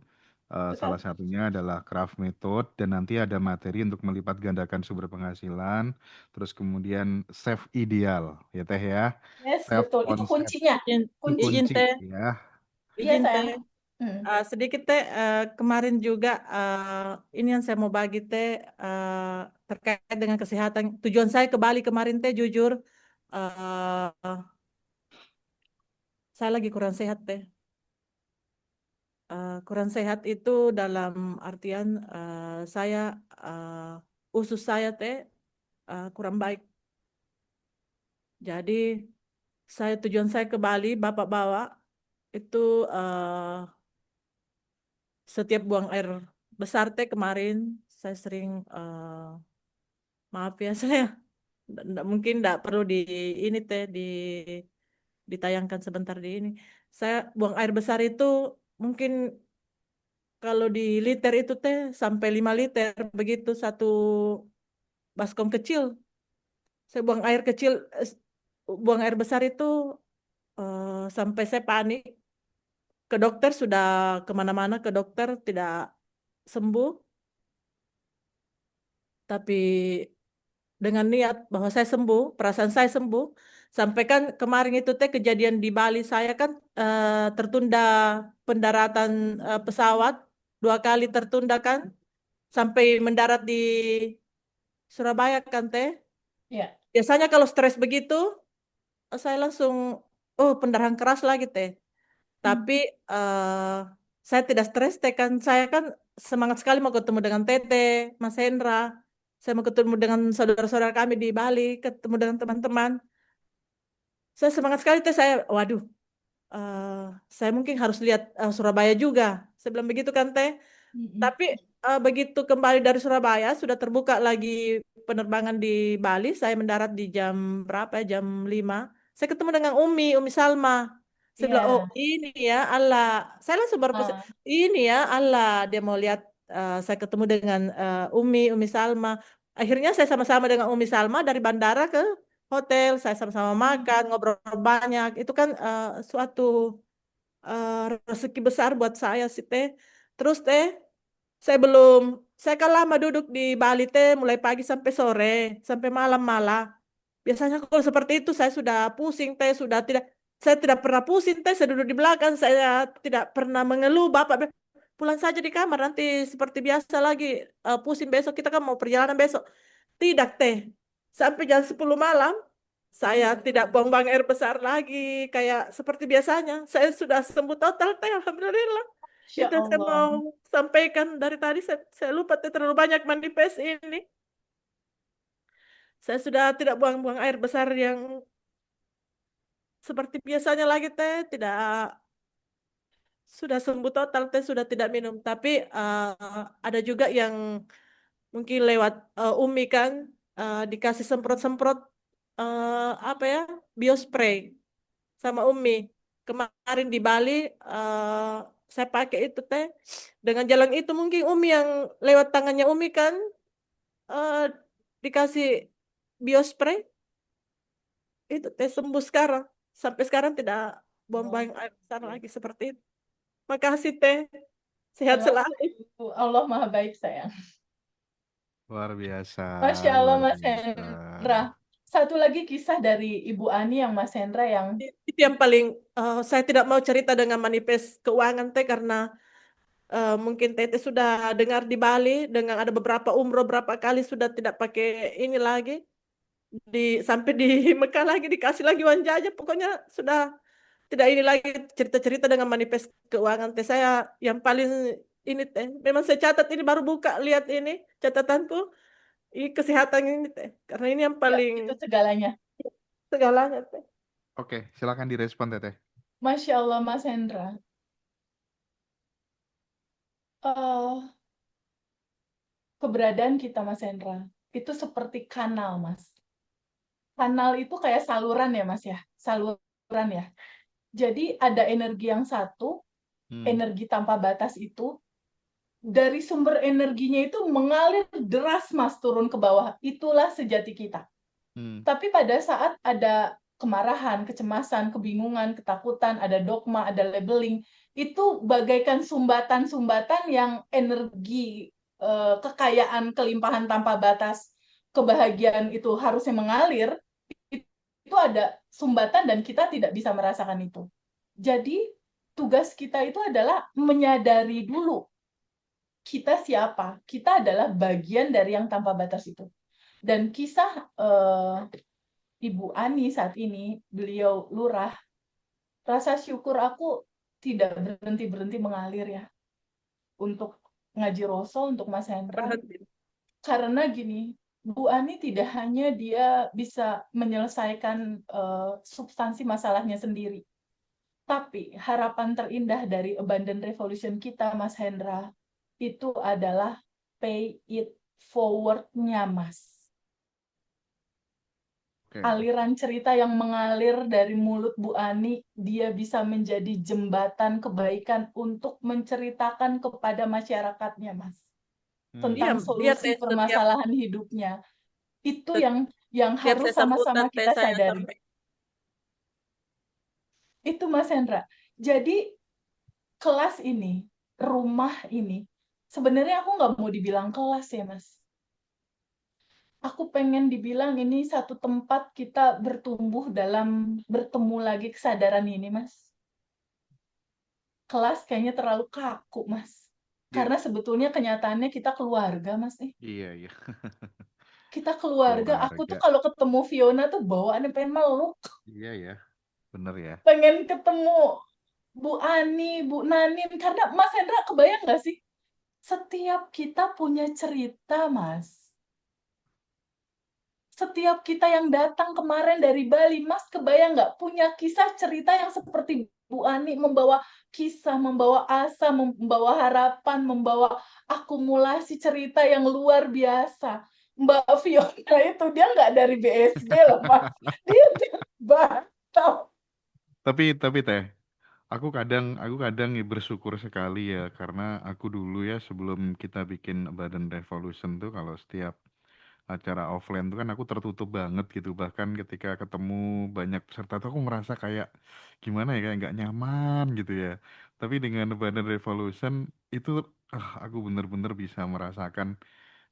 Speaker 4: Salah satunya adalah craft method, dan nanti ada materi untuk melipat gandakan sumber penghasilan, terus kemudian self ideal, ya Teh ya.
Speaker 2: Yes,
Speaker 4: Self
Speaker 2: betul. Itu
Speaker 4: concept
Speaker 2: kuncinya.
Speaker 1: Izin,
Speaker 4: itu
Speaker 1: izin
Speaker 4: kunci
Speaker 1: Teh,
Speaker 4: ya.
Speaker 2: Iya,
Speaker 1: izin Teh.
Speaker 2: sayang.
Speaker 1: Sedikit Teh, kemarin juga ini yang saya mau bagi Teh terkait dengan kesehatan. Tujuan saya ke Bali kemarin Teh jujur saya lagi kurang sehat Teh. Kurang sehat itu dalam artian saya usus saya Teh kurang baik. Jadi tujuan saya ke Bali, Bapak bawa itu setiap buang air besar Teh kemarin saya sering maaf ya saya mungkin tidak perlu di ini Teh ditayangkan sebentar di ini. Saya buang air besar itu mungkin kalau di liter itu Teh sampai 5 liter begitu satu baskom kecil. Saya buang air kecil, buang air besar itu sampai saya panik. Ke dokter sudah kemana-mana ke dokter tidak sembuh. Tapi dengan niat bahwa saya sembuh, perasaan saya sembuh. Sampai kan kemarin itu Teh kejadian di Bali saya kan tertunda pendaratan pesawat 2 kali tertunda kan sampai mendarat di Surabaya kan Teh.
Speaker 2: Ya.
Speaker 1: Biasanya kalau stres begitu saya langsung pendarahan keras lagi Teh. Tapi Saya tidak stres, teh kan saya kan semangat sekali mau ketemu dengan Tete, Mas Hendra. Saya mau ketemu dengan saudara-saudara kami di Bali, ketemu dengan teman-teman. Saya semangat sekali teh, saya waduh, eh, saya mungkin harus lihat Surabaya juga. Saya bilang begitu kan teh.
Speaker 2: Mm-mm.
Speaker 1: Tapi begitu kembali dari Surabaya sudah terbuka lagi penerbangan di Bali. Saya mendarat di jam berapa ya? Jam 5. Saya ketemu dengan Umi Salma. Saya bilang, oh
Speaker 2: Iya.
Speaker 1: ini ya Allah. Saya langsung berpesan,
Speaker 2: Ah,
Speaker 1: ini ya Allah. Dia mau lihat saya ketemu dengan Umi Salma. Akhirnya saya sama-sama dengan Umi Salma dari bandara ke hotel. Saya sama-sama makan, ngobrol banyak. Itu kan suatu rezeki besar buat saya sih teh. Terus teh, saya belum, saya kan lama duduk di Bali teh, mulai pagi sampai sore, sampai malam malah. Biasanya kalau seperti itu saya sudah pusing teh, sudah tidak, saya tidak pernah pusing teh, saya duduk di belakang, saya tidak pernah mengeluh. Bapak bilang, pulang saja di kamar, nanti seperti biasa lagi, pusing besok, kita kan mau perjalanan besok. Tidak teh, sampai jam 10 malam, saya tidak buang-buang air besar lagi, kayak seperti biasanya. Saya sudah sembuh total teh, Alhamdulillah.
Speaker 2: Masya
Speaker 1: Itu yang saya
Speaker 2: Allah.
Speaker 1: mau sampaikan dari tadi. Saya lupa terlalu banyak manifest ini. Saya sudah tidak buang-buang air besar yang seperti biasanya lagi teh. Tidak, sudah sembuh total teh, sudah tidak minum. Tapi ada juga yang mungkin lewat Umi kan dikasih semprot-semprot apa ya, biospray sama Umi. Kemarin di Bali eh, saya pakai itu teh. Dengan jalan itu mungkin Umi yang lewat tangannya Umi kan eh, dikasih biospray itu teh sembuh sekarang. Sampai sekarang tidak
Speaker 2: Oh,
Speaker 1: buang-buang air besar lagi seperti itu. Makasih teh. Sehat
Speaker 2: kalau
Speaker 1: selalu.
Speaker 2: Allah Maha Baik, sayang.
Speaker 4: Luar biasa,
Speaker 2: Masya Allah,
Speaker 4: luar
Speaker 2: Mas
Speaker 4: biasa.
Speaker 2: Hendra. Satu lagi kisah dari Ibu Ani yang Mas Hendra yang
Speaker 1: Itu yang paling saya tidak mau cerita dengan manifest keuangan teh karena mungkin Tete sudah dengar di Bali dengan ada beberapa umroh berapa kali sudah tidak pakai ini lagi di sampai di Mekah lagi dikasih lagi uang jajan pokoknya sudah tidak ini lagi cerita-cerita dengan manifest keuangan teh saya yang paling ini teh memang saya catat ini baru buka lihat ini catatanku ini kesehatan ini teh karena ini yang
Speaker 2: ya,
Speaker 1: paling
Speaker 2: itu segalanya.
Speaker 1: segalanya teh.
Speaker 4: Oke, silakan direspon Teteh.
Speaker 2: Masya Allah, Mas Hendra. Eh, Keberadaan kita, Mas Hendra, itu seperti kanal, Mas. Kanal itu kayak saluran ya, Mas ya. Saluran ya. Jadi ada energi yang satu, energi tanpa batas itu, dari sumber energinya itu mengalir deras, Mas, turun ke bawah. Itulah sejati kita. Tapi pada saat ada kemarahan, kecemasan, kebingungan, ketakutan, ada dogma, ada labeling, itu bagaikan sumbatan-sumbatan yang energi, kekayaan, kelimpahan tanpa batas, kebahagiaan itu harusnya mengalir, itu ada sumbatan dan kita tidak bisa merasakan itu. Jadi tugas kita itu adalah menyadari dulu kita siapa. Kita adalah bagian dari yang tanpa batas itu. Dan kisah Ibu Ani saat ini, beliau lurah, rasa syukur aku tidak berhenti-berhenti mengalir ya. Untuk ngaji Rasul, untuk Mas Hendra.
Speaker 1: Berhenti.
Speaker 2: Karena gini, Bu Ani tidak hanya dia bisa menyelesaikan substansi masalahnya sendiri. Tapi harapan terindah dari Abundant Revolution kita, Mas Hendra, itu adalah pay it forward-nya, Mas. Aliran cerita yang mengalir dari mulut Bu Ani, dia bisa menjadi jembatan kebaikan untuk menceritakan kepada masyarakatnya, Mas.
Speaker 1: Iya,
Speaker 2: Tentang
Speaker 1: iya
Speaker 2: solusi
Speaker 1: teh
Speaker 2: permasalahan hidupnya. Itu yang
Speaker 1: setiap
Speaker 2: harus
Speaker 1: saya
Speaker 2: sama-sama
Speaker 1: sambutan teh
Speaker 2: kita
Speaker 1: saya
Speaker 2: sadari.
Speaker 1: sampai
Speaker 2: Itu Mas Hendra. Jadi kelas ini, rumah ini, sebenarnya aku nggak mau dibilang kelas ya, Mas. Aku pengen dibilang ini satu tempat kita bertumbuh dalam bertemu lagi kesadaran ini, Mas. Kelas kayaknya terlalu kaku, Mas. Karena sebetulnya kenyataannya kita keluarga, Mas.
Speaker 4: Iya.
Speaker 2: Kita keluarga. Aku tuh
Speaker 4: Keluarga.
Speaker 2: kalau ketemu Fiona tuh bawaannya pengen meluk.
Speaker 4: Iya ya, bener ya.
Speaker 2: Pengen ketemu Bu Ani, Bu Nanin, karena Mas Hendra kebayang nggak sih? Setiap kita punya cerita, Mas. Setiap kita yang datang kemarin dari Bali, Mas kebayang nggak punya kisah cerita yang seperti Bu Ani, membawa kisah, membawa asa, membawa harapan, membawa akumulasi cerita yang luar biasa. Mbak Fiona itu dia nggak dari BSD loh, Mas. Dia dari Batam.
Speaker 4: Tapi Teh, aku kadang bersyukur sekali ya karena aku dulu ya sebelum kita bikin Badan Revolution tuh kalau setiap acara offline tuh kan aku tertutup banget gitu bahkan ketika ketemu banyak peserta tuh aku merasa kayak gimana ya kayak nggak nyaman gitu ya. Tapi dengan Badan Revolution itu aku bener-bener bisa merasakan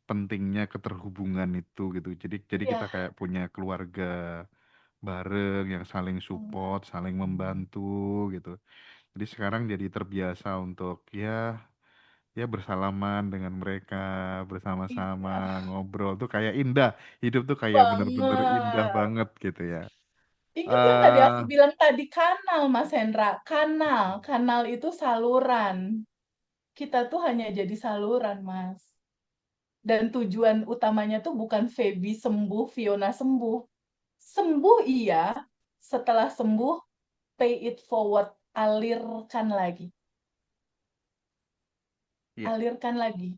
Speaker 4: pentingnya keterhubungan itu gitu. Jadi kita
Speaker 2: Ya.
Speaker 4: kayak punya keluarga bareng yang saling support, saling membantu gitu. Jadi sekarang jadi terbiasa untuk ya bersalaman dengan mereka, bersama-sama
Speaker 2: Iya
Speaker 4: ngobrol tuh kayak indah. Hidup tuh kayak bener-bener indah
Speaker 2: banget.
Speaker 4: banget gitu ya.
Speaker 2: Ingat yang tadi
Speaker 4: eh
Speaker 2: aku bilang tadi kanal, Mas Hendra. Kanal, kanal itu saluran. Kita tuh hanya jadi saluran, Mas. Dan tujuan utamanya tuh bukan Feby sembuh, Fiona sembuh. Sembuh iya, setelah sembuh, pay it forward, alirkan lagi.
Speaker 4: Iya.
Speaker 2: Alirkan lagi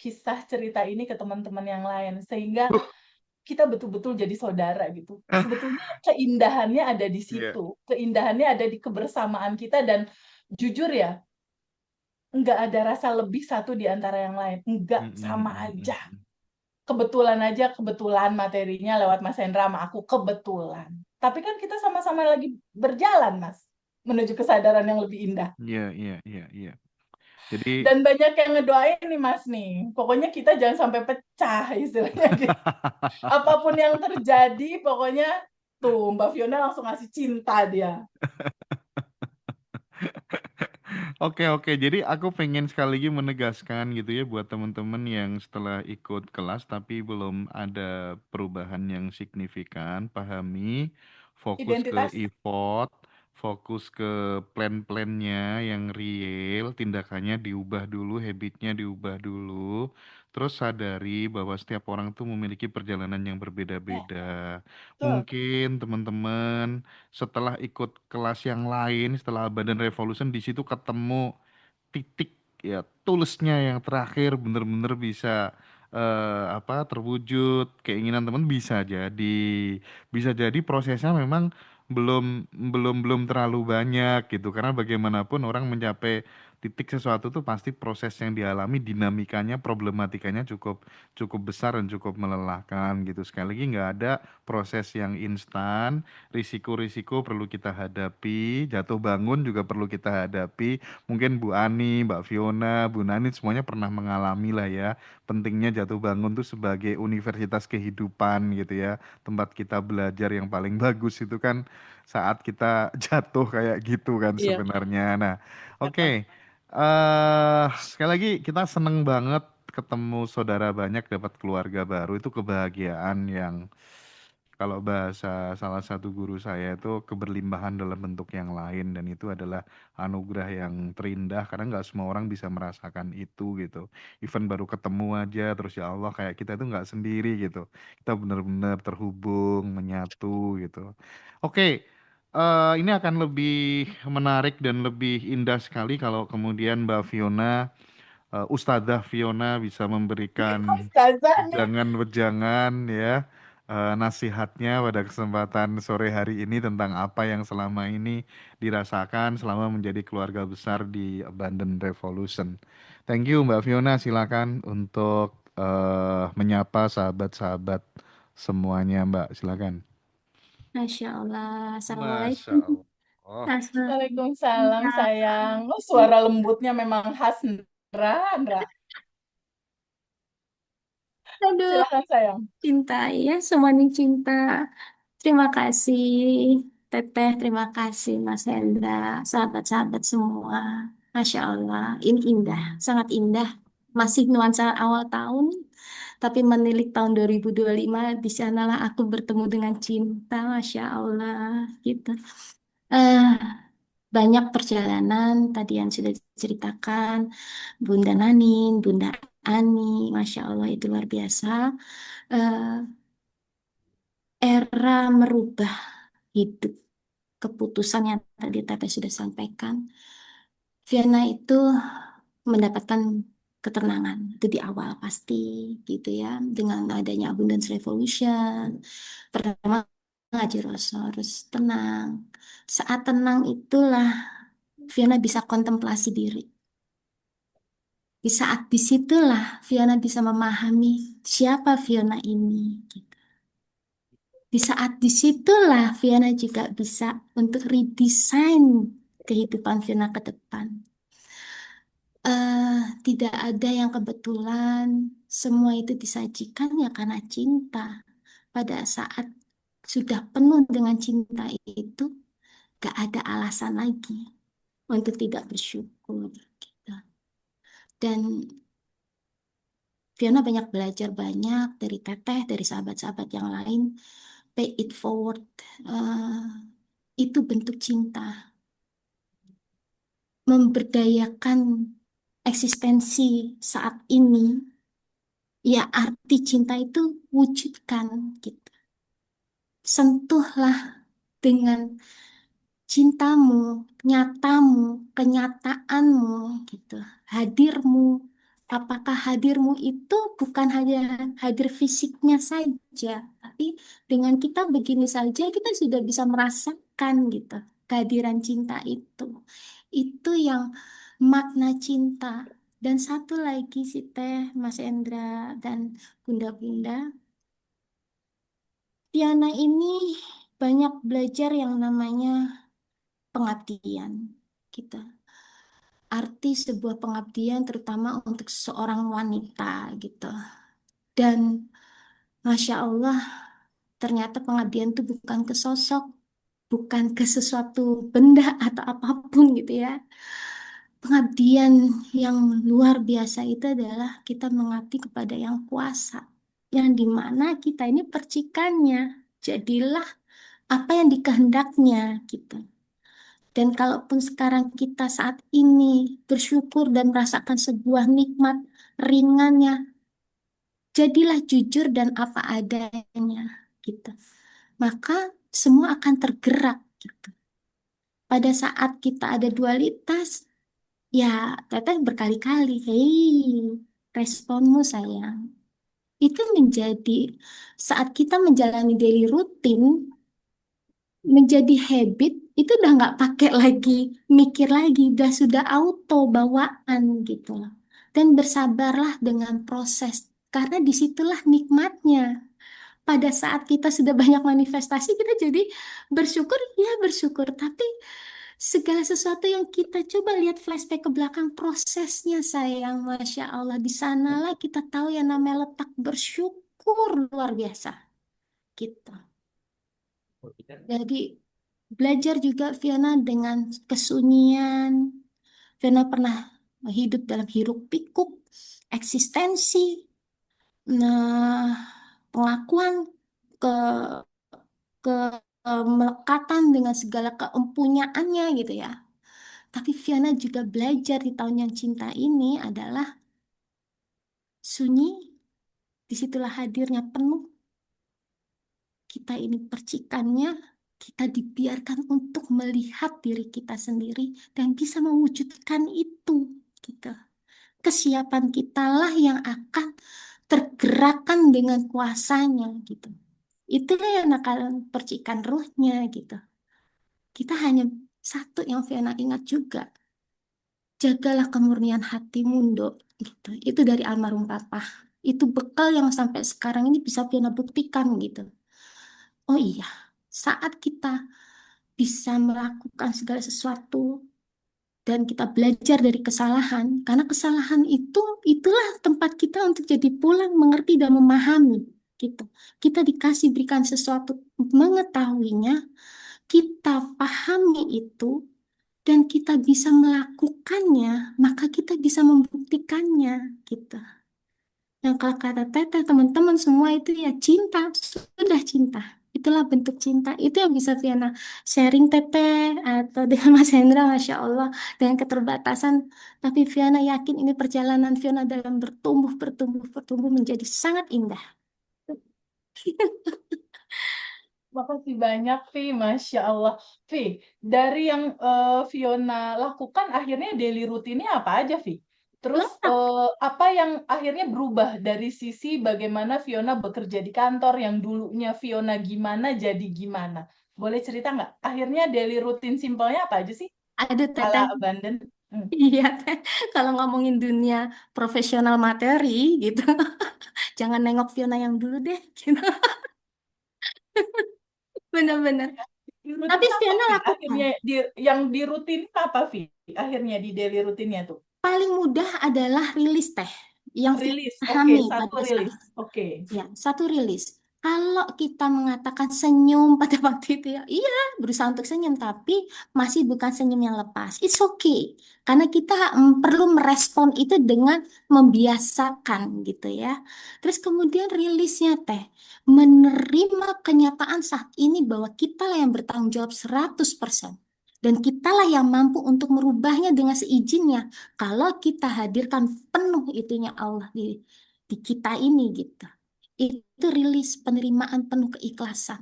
Speaker 2: kisah cerita ini ke teman-teman yang lain. Sehingga kita betul-betul jadi saudara gitu. Sebetulnya keindahannya ada di
Speaker 4: Iya.
Speaker 2: situ. Keindahannya ada di kebersamaan kita dan jujur ya, nggak ada rasa lebih satu di antara yang lain. Nggak,
Speaker 4: Mm, mm,
Speaker 2: sama
Speaker 4: mm,
Speaker 2: aja.
Speaker 4: mm, mm.
Speaker 2: Kebetulan aja, kebetulan materinya lewat Mas Hendra sama aku, kebetulan. Tapi kan kita sama-sama lagi berjalan, Mas, menuju kesadaran yang lebih indah.
Speaker 4: Iya, iya, iya, iya. Jadi
Speaker 2: Dan banyak yang ngedoain nih, Mas, nih. Pokoknya kita jangan sampai pecah, istilahnya gitu. Apapun yang terjadi, pokoknya tuh Mbak Fiona langsung ngasih cinta dia.
Speaker 4: Oke, oke. Jadi aku pengen sekali lagi menegaskan gitu ya buat teman-teman yang setelah ikut kelas tapi belum ada perubahan yang signifikan, pahami, fokus ke
Speaker 2: Identitas,
Speaker 4: effort, fokus ke plan-plannya yang real, tindakannya diubah dulu, habitnya diubah dulu, terus sadari bahwa setiap orang tuh memiliki perjalanan yang
Speaker 2: ya,
Speaker 4: berbeda-beda.
Speaker 2: betul.
Speaker 4: Mungkin teman-teman setelah ikut kelas yang lain, setelah Badan Revolution di situ ketemu titik ya tulusnya yang terakhir bener-bener bisa terwujud keinginan teman bisa jadi prosesnya memang belum belum belum terlalu banyak gitu karena bagaimanapun orang mencapai titik sesuatu tuh pasti proses yang dialami dinamikanya problematikanya cukup cukup besar dan cukup melelahkan gitu sekali lagi nggak ada proses yang instan risiko-risiko perlu kita hadapi jatuh bangun juga perlu kita hadapi. Mungkin Bu Ani, Mbak Fiona, Bu Nani semuanya pernah mengalami lah ya. Pentingnya jatuh bangun tuh sebagai universitas kehidupan gitu ya. Tempat kita belajar yang paling bagus itu kan saat kita jatuh kayak gitu kan
Speaker 1: Iya,
Speaker 4: sebenarnya. Nah, oke.
Speaker 1: betul.
Speaker 4: Sekali lagi kita seneng banget ketemu saudara banyak, dapat keluarga baru itu kebahagiaan yang kalau bahasa salah satu guru saya itu keberlimpahan dalam bentuk yang lain dan itu adalah anugerah yang terindah karena nggak semua orang bisa merasakan itu gitu. Even baru ketemu aja terus ya Allah kayak kita itu nggak sendiri gitu. Kita benar-benar terhubung, menyatu gitu. Oke, ini akan lebih menarik dan lebih indah sekali kalau kemudian Mbak Fiona, Ustadzah Fiona bisa memberikan
Speaker 2: Ustazah nih.
Speaker 4: wejangan-wejangan ya nasihatnya pada kesempatan sore hari ini tentang apa yang selama ini dirasakan selama menjadi keluarga besar di Abundant Revolution. Thank you Mbak Fiona, silakan untuk menyapa sahabat-sahabat semuanya Mbak, silakan.
Speaker 5: Masya Allah.
Speaker 4: Masya
Speaker 5: Assalamualaikum.
Speaker 4: Allah.
Speaker 2: Waalaikumsalam,
Speaker 5: Assalamualaikum.
Speaker 2: sayang. Oh, suara lembutnya memang khas Ndra, Ndra.
Speaker 5: Aduh,
Speaker 2: Silakan, sayang.
Speaker 5: cinta ya, semuanya cinta. Terima kasih, Teteh. Terima kasih, Mas Hendra. Sahabat-sahabat semua. Masya Allah, ini indah, sangat indah. Masih nuansa awal tahun, tapi menilik tahun 2025, di sanalah aku bertemu dengan cinta, Masya Allah. Gitu. Eh, banyak perjalanan tadi yang sudah diceritakan Bunda Nanin, Bunda Ani, Masya Allah itu luar biasa. Eh, Era merubah hidup, keputusan yang tadi Teteh sudah sampaikan. Vienna itu mendapatkan ketenangan itu di awal pasti gitu ya, dengan adanya Abundance Revolution. Pertama ngaji rasa harus tenang. Saat tenang itulah Fiona bisa kontemplasi diri. Di saat disitulah Fiona bisa memahami siapa Fiona ini. Gitu. Di saat disitulah Fiona juga bisa untuk redesign kehidupan Fiona ke depan. Tidak ada yang kebetulan, semua itu disajikan ya karena cinta. Pada saat sudah penuh dengan cinta itu, gak ada alasan lagi untuk tidak bersyukur. Gitu. Dan Fiona banyak belajar banyak dari Teteh, dari sahabat-sahabat yang lain. Pay it forward, itu bentuk cinta. Memberdayakan eksistensi saat ini, ya arti cinta itu wujudkan gitu. Sentuhlah dengan cintamu, nyatamu, kenyataanmu gitu. Hadirmu. Apakah hadirmu itu bukan hanya hadir fisiknya saja, tapi dengan kita begini saja kita sudah bisa merasakan gitu kehadiran cinta itu. Itu yang makna cinta. Dan satu lagi sih Teh, Mas Endra dan Bunda-Bunda, Tiana ini banyak belajar yang namanya pengabdian kita. Arti sebuah pengabdian terutama untuk seorang wanita gitu. Dan Masya Allah, ternyata pengabdian itu bukan ke sosok, bukan ke sesuatu benda atau apapun gitu ya. Pengabdian yang luar biasa itu adalah kita mengabdi kepada yang kuasa, yang dimana kita ini percikannya. Jadilah apa yang dikehendaknya gitu. Dan kalaupun sekarang kita saat ini bersyukur dan merasakan sebuah nikmat ringannya, jadilah jujur dan apa adanya gitu. Maka semua akan tergerak gitu. Pada saat kita ada dualitas, ya Teteh berkali-kali, hei, responmu sayang. Itu menjadi saat kita menjalani daily rutin, menjadi habit, itu udah nggak pakai lagi, mikir lagi, udah sudah auto bawaan gitu loh. Dan bersabarlah dengan proses, karena disitulah nikmatnya. Pada saat kita sudah banyak manifestasi, kita jadi bersyukur, ya bersyukur. Tapi segala sesuatu yang kita coba lihat flashback ke belakang, prosesnya sayang, Masya Allah. Di sanalah kita tahu yang namanya letak bersyukur luar biasa. Gitu. Jadi belajar juga Fiona dengan kesunyian. Fiona pernah hidup dalam hiruk pikuk, eksistensi, nah, pengakuan ke melekatan dengan segala keempunyaannya gitu ya. Tapi Fiona juga belajar di tahun yang cinta ini adalah sunyi, disitulah hadirnya penuh. Kita ini percikannya, kita dibiarkan untuk melihat diri kita sendiri dan bisa mewujudkan itu gitu. Kesiapan kitalah yang akan tergerakkan dengan kuasanya gitu. Itulah yang akan percikan ruhnya gitu. Kita hanya satu yang Fiona ingat juga. Jagalah kemurnian hatimu, Dok. Gitu. Itu dari almarhum Papa. Itu bekal yang sampai sekarang ini bisa Fiona buktikan gitu. Oh iya, saat kita bisa melakukan segala sesuatu dan kita belajar dari kesalahan, karena kesalahan itu itulah tempat kita untuk jadi pulang, mengerti dan memahami gitu. Kita dikasih berikan sesuatu, mengetahuinya, kita pahami itu dan kita bisa melakukannya, maka kita bisa membuktikannya gitu. Yang kalau kata Teteh, teman-teman semua itu ya cinta, sudah cinta. Itulah bentuk cinta. Itu yang bisa Fiona sharing Teteh atau dengan Mas Hendra, Masya Allah, dengan keterbatasan. Tapi Fiona yakin ini perjalanan Fiona dalam bertumbuh, bertumbuh, bertumbuh menjadi sangat indah.
Speaker 2: Makasih banyak, Vi. Masya Allah. Vi, dari yang Fiona lakukan, akhirnya daily rutinnya apa aja, Vi? Terus
Speaker 5: Lengkap.
Speaker 2: apa yang akhirnya berubah dari sisi bagaimana Fiona bekerja di kantor yang dulunya Fiona gimana jadi gimana? Boleh cerita nggak? Akhirnya daily rutin simpelnya apa aja sih?
Speaker 5: Aduh, Teteh.
Speaker 2: Ala abandon. Hmm.
Speaker 5: Iya, Teh. Kalau ngomongin dunia profesional materi gitu, jangan nengok Fiona yang dulu deh. Gitu. Bener-bener.
Speaker 2: Di
Speaker 5: Tapi
Speaker 2: rutin apa,
Speaker 5: Fiona
Speaker 2: Vi?
Speaker 5: lakukan.
Speaker 2: Akhirnya yang di rutin apa, Vi? Akhirnya di daily rutinnya tuh.
Speaker 5: Paling mudah adalah rilis Teh. Yang Fiona
Speaker 2: Rilis. Oke,
Speaker 5: pahami
Speaker 2: satu
Speaker 5: pada saat
Speaker 2: rilis. Oke.
Speaker 5: ya, satu rilis. Kalau kita mengatakan senyum pada waktu itu ya, iya berusaha untuk senyum, tapi masih bukan senyum yang lepas. It's okay. Karena kita perlu merespon itu dengan membiasakan gitu ya. Terus kemudian rilisnya Teh, menerima kenyataan saat ini bahwa kita lah yang bertanggung jawab 100%. Dan kitalah yang mampu untuk merubahnya dengan seizinnya. Kalau kita hadirkan penuh itunya Allah di kita ini gitu. Itu rilis penerimaan penuh keikhlasan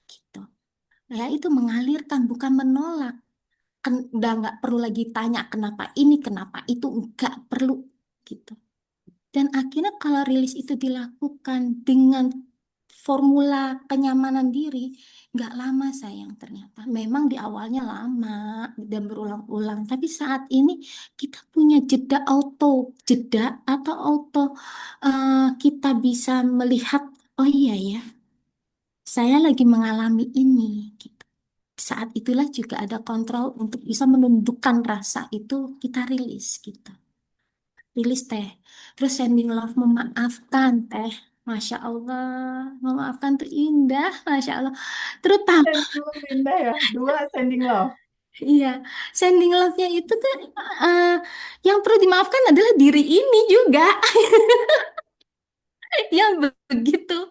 Speaker 5: gitu. Ya itu mengalirkan bukan menolak. Udah nggak perlu lagi tanya kenapa ini, kenapa itu, nggak perlu gitu. Dan akhirnya kalau rilis itu dilakukan dengan formula kenyamanan diri, nggak lama sayang ternyata. Memang di awalnya lama dan berulang-ulang, tapi saat ini kita punya jeda atau auto kita bisa melihat, oh iya ya, saya lagi mengalami ini gitu. Saat itulah juga ada kontrol untuk bisa menundukkan rasa itu kita rilis gitu. Rilis Teh. Terus sending love memaafkan Teh. Masya Allah, memaafkan tuh indah, Masya Allah. Terutama,
Speaker 2: Sending love indah ya. Dua, sending love.
Speaker 5: iya, sending love-nya itu tuh eh, yang perlu dimaafkan adalah diri ini juga, yang begitu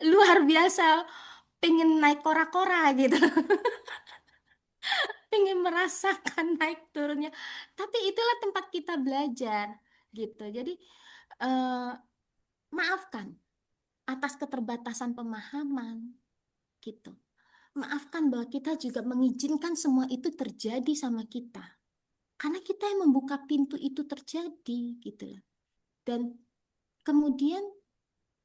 Speaker 5: luar biasa, pengen naik kora-kora gitu, pengen merasakan naik turunnya. Tapi itulah tempat kita belajar gitu. Jadi eh, maafkan atas keterbatasan pemahaman gitu. Maafkan bahwa kita juga mengizinkan semua itu terjadi sama kita. Karena kita yang membuka pintu itu terjadi gitu loh. Dan kemudian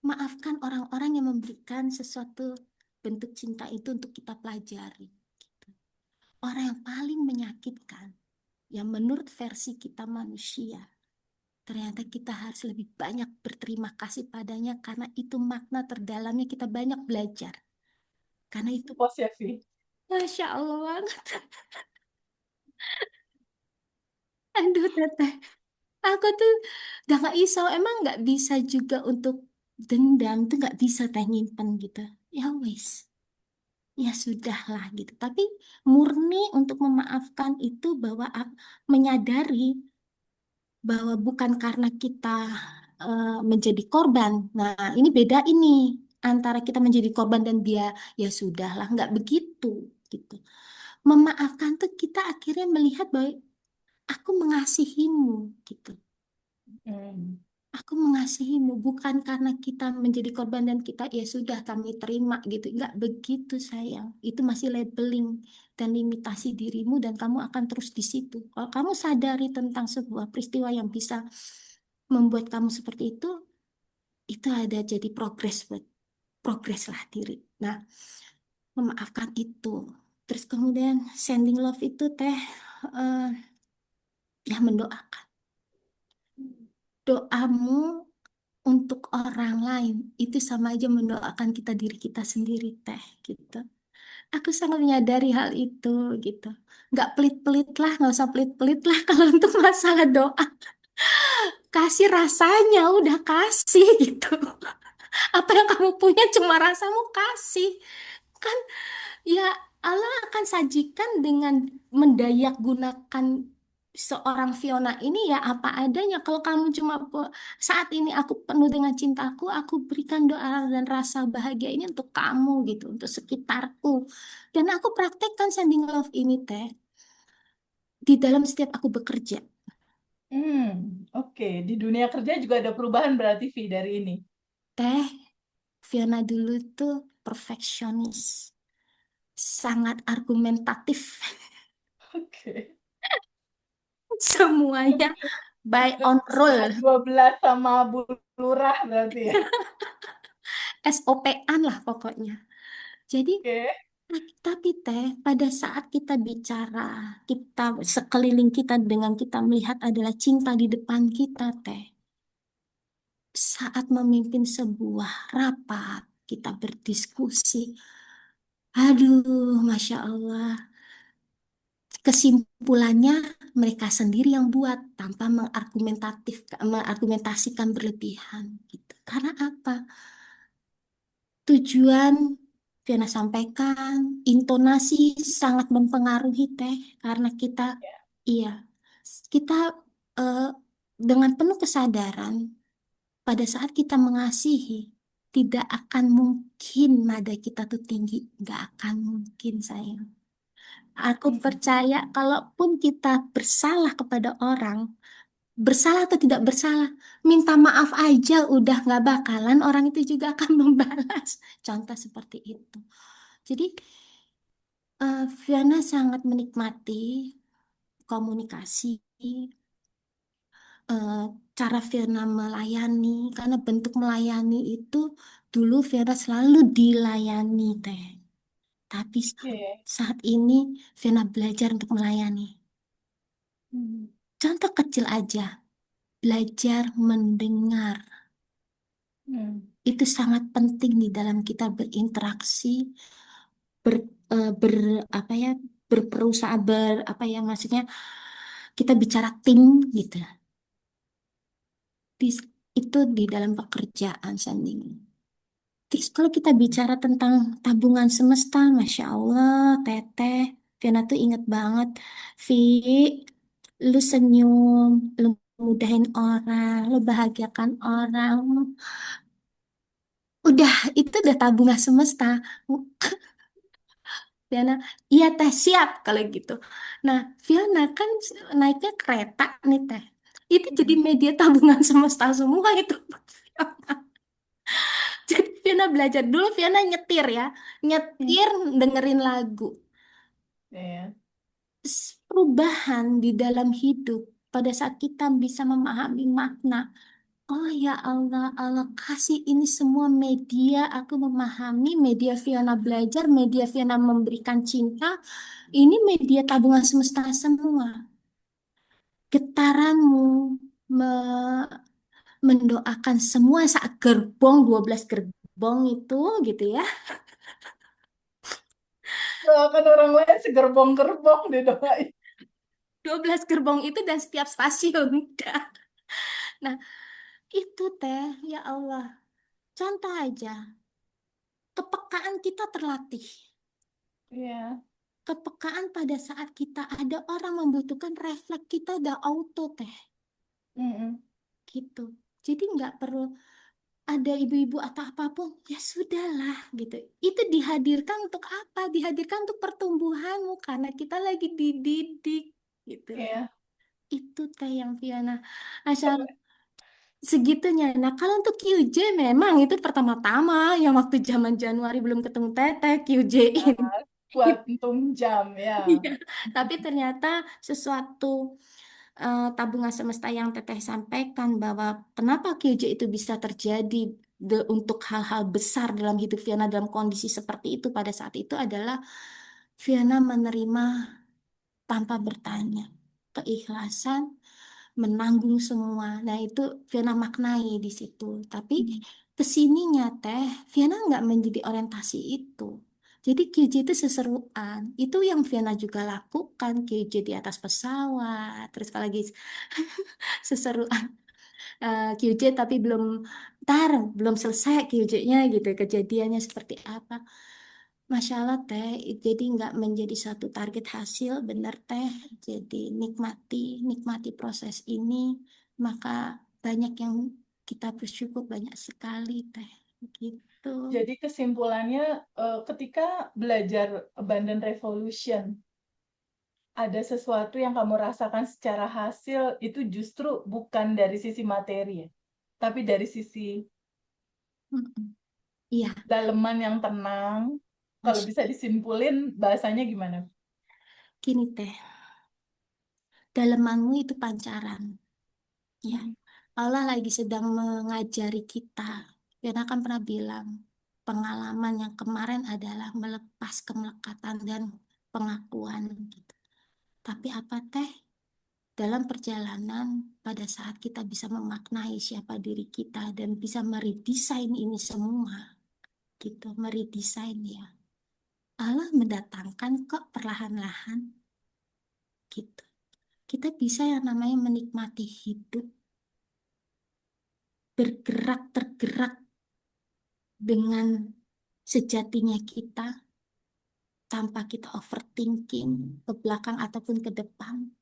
Speaker 5: maafkan orang-orang yang memberikan sesuatu bentuk cinta itu untuk kita pelajari. Gitu. Orang yang paling menyakitkan, yang menurut versi kita manusia, ternyata kita harus lebih banyak berterima kasih padanya karena itu makna terdalamnya kita banyak belajar. Karena itu,
Speaker 2: Pos ya, Vi.
Speaker 5: Masya Allah banget. Aduh, Teteh. Aku tuh udah gak iso. Emang gak bisa juga untuk dendam. Tuh gak bisa Teh nyimpen gitu. Ya wis. Ya sudahlah gitu. Tapi murni untuk memaafkan itu bahwa menyadari bahwa bukan karena kita menjadi korban. Nah, ini beda ini antara kita menjadi korban dan dia ya sudahlah, nggak begitu gitu. Memaafkan tuh kita akhirnya melihat bahwa aku mengasihimu gitu.
Speaker 2: Hmm.
Speaker 5: Aku mengasihimu bukan karena kita menjadi korban dan kita ya sudah kami terima gitu. Nggak begitu sayang. Itu masih labeling dan limitasi dirimu dan kamu akan terus di situ. Kalau kamu sadari tentang sebuah peristiwa yang bisa membuat kamu seperti itu ada jadi progres lah diri. Nah, memaafkan itu. Terus kemudian sending love itu Teh eh, ya mendoakan. Doamu untuk orang lain itu sama aja mendoakan kita diri kita sendiri Teh gitu. Aku sangat menyadari hal itu gitu. Nggak pelit-pelit lah, nggak usah pelit-pelit lah kalau untuk masalah doa. Kasih rasanya, udah kasih gitu. Apa yang kamu punya cuma rasamu kasih. Kan ya Allah akan sajikan dengan mendayak gunakan seorang Fiona ini ya apa adanya. Kalau kamu cuma saat ini aku penuh dengan cintaku, aku berikan doa dan rasa bahagia ini untuk kamu gitu, untuk sekitarku. Dan aku praktekkan sending love ini teh di dalam setiap aku bekerja.
Speaker 2: Oke. Di dunia kerja juga ada perubahan berarti Vi dari ini.
Speaker 5: Teh, Fiona dulu tuh perfeksionis, sangat argumentatif.
Speaker 2: Oke.
Speaker 5: Semuanya by on
Speaker 2: Setengah
Speaker 5: roll.
Speaker 2: 12 sama Bu Lurah berarti ya.
Speaker 5: SOP-an lah pokoknya. Jadi,
Speaker 2: Oke.
Speaker 5: tapi teh, pada saat kita bicara, kita sekeliling kita dengan kita melihat adalah cinta di depan kita, teh. Saat memimpin sebuah rapat, kita berdiskusi. Aduh, Masya Allah. Kesimpulannya mereka sendiri yang buat tanpa mengargumentasikan berlebihan gitu. Karena apa? Tujuan Fiona sampaikan, intonasi sangat mempengaruhi teh karena kita iya, kita eh, dengan penuh kesadaran pada saat kita mengasihi tidak akan mungkin nada kita tuh tinggi, nggak akan mungkin sayang. Aku percaya kalaupun kita bersalah kepada orang, bersalah atau tidak bersalah, minta maaf aja udah nggak bakalan orang itu juga akan membalas. Contoh seperti itu. Jadi Fiona sangat menikmati komunikasi, eh, cara Fiona melayani, karena bentuk melayani itu dulu Fiona selalu dilayani teh. Tapi
Speaker 2: Oke.
Speaker 5: saat ini Fiona belajar untuk melayani.
Speaker 2: Hmm.
Speaker 5: Contoh kecil aja, belajar mendengar.
Speaker 2: Hmm.
Speaker 5: Itu sangat penting di dalam kita berinteraksi, ber, ber apa ya, berperusahaan apa ya maksudnya kita bicara tim gitu. Di- itu di dalam pekerjaan sendiri. Terus kalau kita bicara tentang tabungan semesta, Masya Allah, Teteh, Fiona tuh inget banget, Vi, lu senyum, lu mudahin orang, lu bahagiakan orang. Udah, itu udah tabungan semesta. Fiona, iya teh siap kalau gitu. Nah, Fiona kan naiknya kereta nih teh. Itu jadi
Speaker 2: Hmm.
Speaker 5: media tabungan semesta semua itu. Jadi Fiona belajar dulu, Fiona nyetir ya.
Speaker 2: Hmm.
Speaker 5: Nyetir dengerin lagu.
Speaker 2: Iya.
Speaker 5: Perubahan di dalam hidup pada saat kita bisa memahami makna. Oh ya Allah, Allah kasih ini semua media, aku memahami media Fiona belajar, media Fiona memberikan cinta. Ini media tabungan semesta semua. Getaranmu me- mendoakan semua saat gerbong 12 gerbong itu gitu ya.
Speaker 2: Doakan orang lain segerbong-gerbong didoain.
Speaker 5: 12 gerbong itu dan setiap stasiun. Nah, itu teh ya Allah. Contoh aja, kepekaan kita terlatih.
Speaker 2: Iya.
Speaker 5: Kepekaan pada saat kita ada orang membutuhkan refleks kita udah auto teh
Speaker 2: Mm-mm.
Speaker 5: gitu. Jadi nggak perlu ada ibu-ibu atau apapun, ya sudahlah gitu. Itu dihadirkan untuk apa? Dihadirkan untuk pertumbuhanmu karena kita lagi dididik gitu.
Speaker 2: Iya.
Speaker 5: Itu teh yang Fiona asal segitunya. Nah, kalau untuk QJ memang itu pertama-tama yang waktu zaman Januari belum ketemu Teteh QJ-in.
Speaker 2: Kuantum jam ya.
Speaker 5: Iya, tapi ternyata sesuatu tabungan semesta yang Teteh sampaikan bahwa kenapa QJ itu bisa terjadi untuk hal-hal besar dalam hidup Fiona dalam kondisi seperti itu pada saat itu adalah Fiona menerima tanpa bertanya, keikhlasan, menanggung semua. Nah itu Fiona maknai di situ. Tapi kesininya teh Fiona nggak menjadi orientasi itu. Jadi QJ itu seseruan. Itu yang Fiona juga lakukan. QJ di atas pesawat. Terus kalau lagi seseruan QJ tapi belum belum selesai QJ-nya gitu. Kejadiannya seperti apa. Masya Allah teh, jadi nggak menjadi satu target hasil, benar teh. Jadi nikmati proses ini, maka banyak yang kita bersyukur banyak sekali teh. Gitu.
Speaker 2: Jadi kesimpulannya ketika belajar Abundant Revolution, ada sesuatu yang kamu rasakan secara hasil itu justru bukan dari sisi materi ya, tapi dari sisi
Speaker 5: Mm-mm. Iya,
Speaker 2: daleman yang tenang. Kalau
Speaker 5: Masya.
Speaker 2: bisa disimpulin bahasanya gimana?
Speaker 5: Gini teh, dalemanmu itu pancaran. Ya,
Speaker 2: Mm.
Speaker 5: Allah lagi sedang mengajari kita. Karena kan pernah bilang, pengalaman yang kemarin adalah melepas kemelekatan dan pengakuan gitu. Tapi apa teh? Dalam perjalanan, pada saat kita bisa memaknai siapa diri kita dan bisa meredesain ini semua, gitu, meredesain ya. Allah mendatangkan kok perlahan-lahan, gitu. Kita bisa yang namanya menikmati hidup, tergerak dengan sejatinya kita, tanpa kita overthinking ke belakang ataupun ke depan,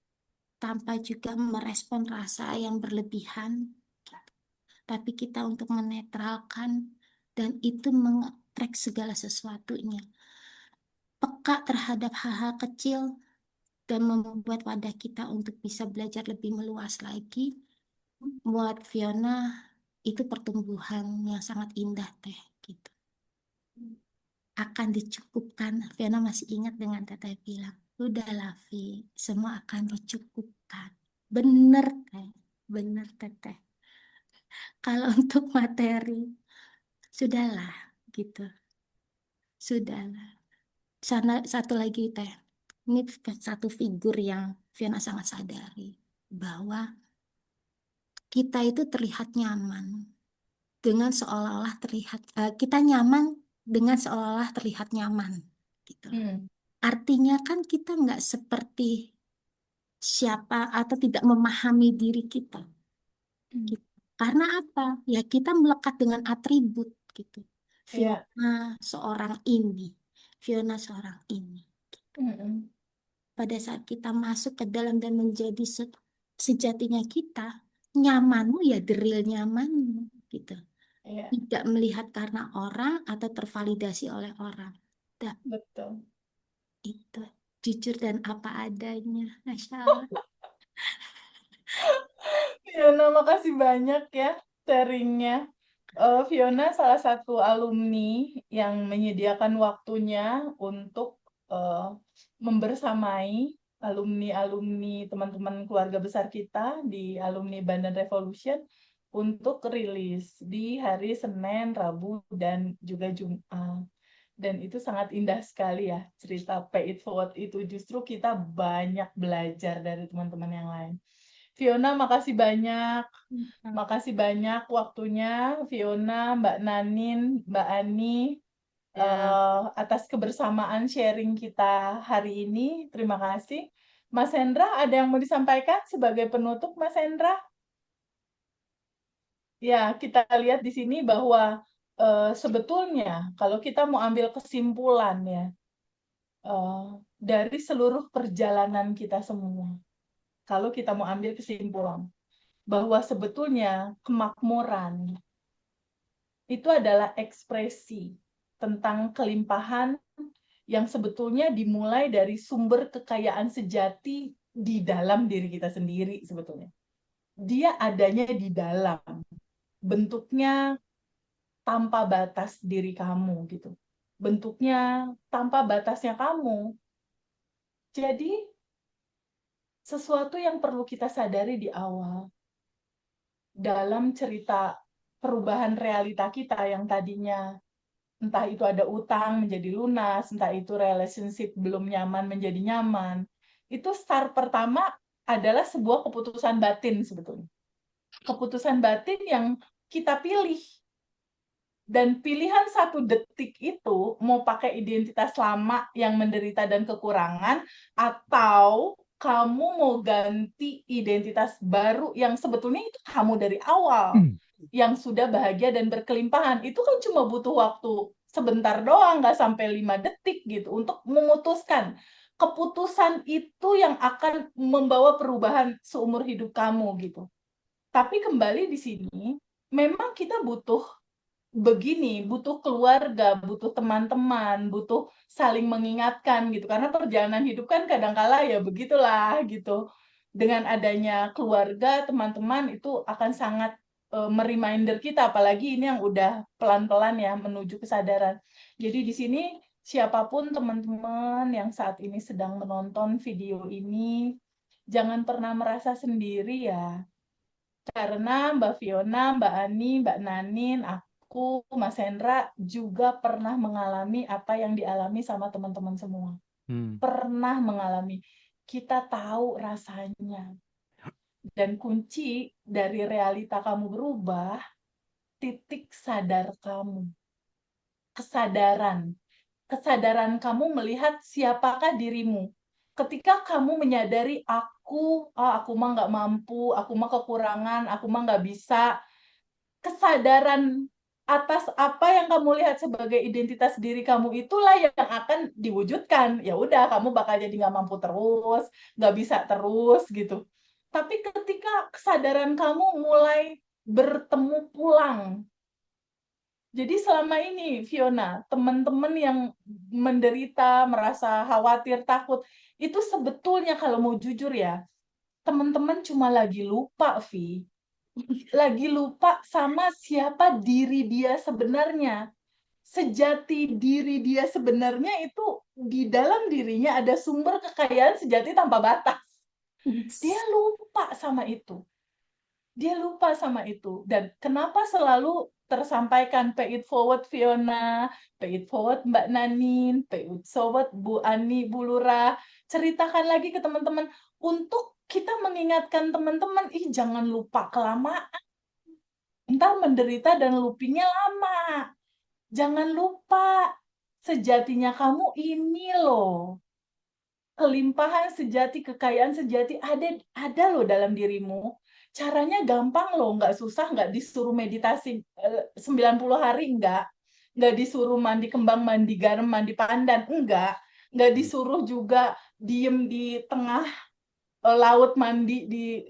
Speaker 5: tanpa juga merespon rasa yang berlebihan, tapi kita untuk menetralkan dan itu mengetrek segala sesuatunya. Peka terhadap hal-hal kecil dan membuat wadah kita untuk bisa belajar lebih meluas lagi. Buat Fiona itu pertumbuhan yang sangat indah teh gitu. Akan dicukupkan. Fiona masih ingat dengan Teteh bilang, udahlah Vi, semua akan dicukupkan. Bener teh, bener Teteh. Kalau untuk materi, sudahlah gitu. Sudahlah. Satu lagi teh, ini satu figur yang Fiona sangat sadari bahwa kita itu terlihat nyaman dengan seolah-olah kita nyaman dengan seolah-olah terlihat nyaman gitu. Artinya kan kita nggak seperti siapa atau tidak memahami diri kita. Gitu. Karena apa? Ya kita melekat dengan atribut gitu.
Speaker 2: Iya.
Speaker 5: Fiona seorang ini, Fiona seorang ini. Pada saat kita masuk ke dalam dan menjadi sejatinya kita, nyamanmu ya the real nyamanmu gitu.
Speaker 2: Iya,
Speaker 5: Tidak melihat karena orang atau tervalidasi oleh orang. Dah,
Speaker 2: betul.
Speaker 5: itu jujur dan apa adanya. Masya Allah.
Speaker 2: Fiona, makasih banyak ya sharingnya. Fiona salah satu alumni yang menyediakan waktunya untuk membersamai alumni-alumni teman-teman keluarga besar kita di Alumni Abundant Revolution untuk rilis di hari Senin, Rabu, dan juga Jumat. Dan itu sangat indah sekali ya, cerita Pay It Forward itu. Justru kita banyak belajar dari teman-teman yang lain. Fiona, makasih banyak. Makasih banyak waktunya, Fiona, Mbak Nanin, Mbak Ani, atas kebersamaan sharing kita hari ini. Terima kasih. Mas Hendra, ada yang mau disampaikan sebagai penutup, Mas Hendra? Ya, kita lihat di sini bahwa sebetulnya kalau kita mau ambil kesimpulan ya, dari seluruh perjalanan kita semua, kalau kita mau ambil kesimpulan, bahwa sebetulnya kemakmuran itu adalah ekspresi tentang kelimpahan yang sebetulnya dimulai dari sumber kekayaan sejati di dalam diri kita sendiri sebetulnya. Dia adanya di dalam, bentuknya tanpa batas diri kamu gitu. Bentuknya tanpa batasnya kamu. Jadi sesuatu yang perlu kita sadari di awal dalam cerita perubahan realita kita yang tadinya entah itu ada utang menjadi lunas, entah itu relationship belum nyaman menjadi nyaman. Itu start pertama adalah sebuah keputusan batin sebetulnya. Keputusan batin yang kita pilih. Dan pilihan 1 detik itu mau pakai identitas lama yang menderita dan kekurangan, atau kamu mau ganti identitas baru yang sebetulnya itu kamu dari awal, yang sudah bahagia dan berkelimpahan. Itu kan cuma butuh waktu sebentar doang, nggak sampai 5 detik gitu, untuk memutuskan. Keputusan itu yang akan membawa perubahan seumur hidup kamu gitu. Tapi kembali di sini, memang kita butuh begini, butuh keluarga, butuh teman-teman, butuh saling mengingatkan gitu. Karena perjalanan hidup kan kadangkala ya begitulah gitu. Dengan adanya keluarga, teman-teman itu akan sangat mereminder kita, apalagi ini yang udah pelan-pelan ya menuju kesadaran. Jadi di sini siapapun teman-teman yang saat ini sedang menonton video ini, jangan pernah merasa sendiri ya. Karena Mbak Fiona, Mbak Ani, Mbak Nanin, aku, Mas Hendra juga pernah mengalami apa yang dialami sama teman-teman semua. Pernah mengalami. Kita tahu rasanya. Dan kunci dari realita kamu berubah, titik sadar kamu. Kesadaran. Kesadaran kamu melihat siapakah dirimu. Ketika kamu menyadari aku mah nggak mampu, aku mah kekurangan, aku mah nggak bisa, kesadaran atas apa yang kamu lihat sebagai identitas diri kamu itulah yang akan diwujudkan. Ya udah, kamu bakal jadi nggak mampu terus, nggak bisa terus gitu. Tapi ketika kesadaran kamu mulai bertemu pulang. Jadi selama ini, Fiona, teman-teman yang menderita, merasa khawatir, takut, itu sebetulnya kalau mau jujur ya, teman-teman cuma lagi lupa, Vi. Lagi lupa sama siapa diri dia sebenarnya. Sejati diri dia sebenarnya itu di dalam dirinya ada sumber kekayaan sejati tanpa batas. Dia lupa sama itu. Dia lupa sama itu. Dan kenapa selalu tersampaikan pay it forward Fiona, pay it forward Mbak Nanin, pay it forward Bu Ani, Bu Lura. Ceritakan lagi ke teman-teman untuk kita mengingatkan teman-teman, jangan lupa kelamaan. Ntar menderita dan loopingnya lama. Jangan lupa, sejatinya kamu ini loh. Kelimpahan sejati, kekayaan sejati ada loh dalam dirimu. Caranya gampang loh, nggak susah, nggak disuruh meditasi 90 hari, nggak disuruh mandi kembang, mandi garam, mandi pandan, nggak disuruh juga diem di tengah laut mandi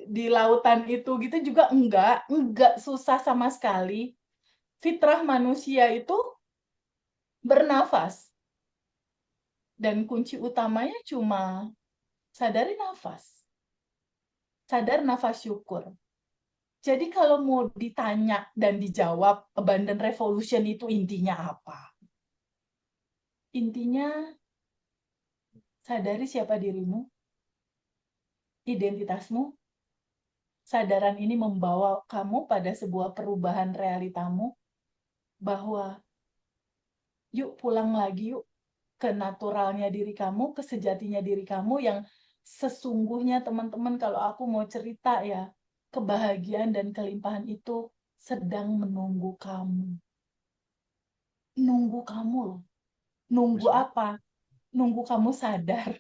Speaker 2: di lautan itu gitu juga enggak susah sama sekali. Fitrah manusia itu bernafas. Dan kunci utamanya cuma sadari nafas. Sadar nafas syukur. Jadi kalau mau ditanya dan dijawab abundant revolution itu intinya apa? Intinya sadari siapa dirimu, identitasmu. Sadaran ini membawa kamu pada sebuah perubahan realitamu bahwa yuk pulang lagi yuk ke naturalnya diri kamu, ke sejatinya diri kamu yang sesungguhnya teman-teman kalau aku mau cerita ya, kebahagiaan dan kelimpahan itu sedang menunggu kamu. Nunggu kamu loh. Nunggu apa? Nunggu kamu sadar.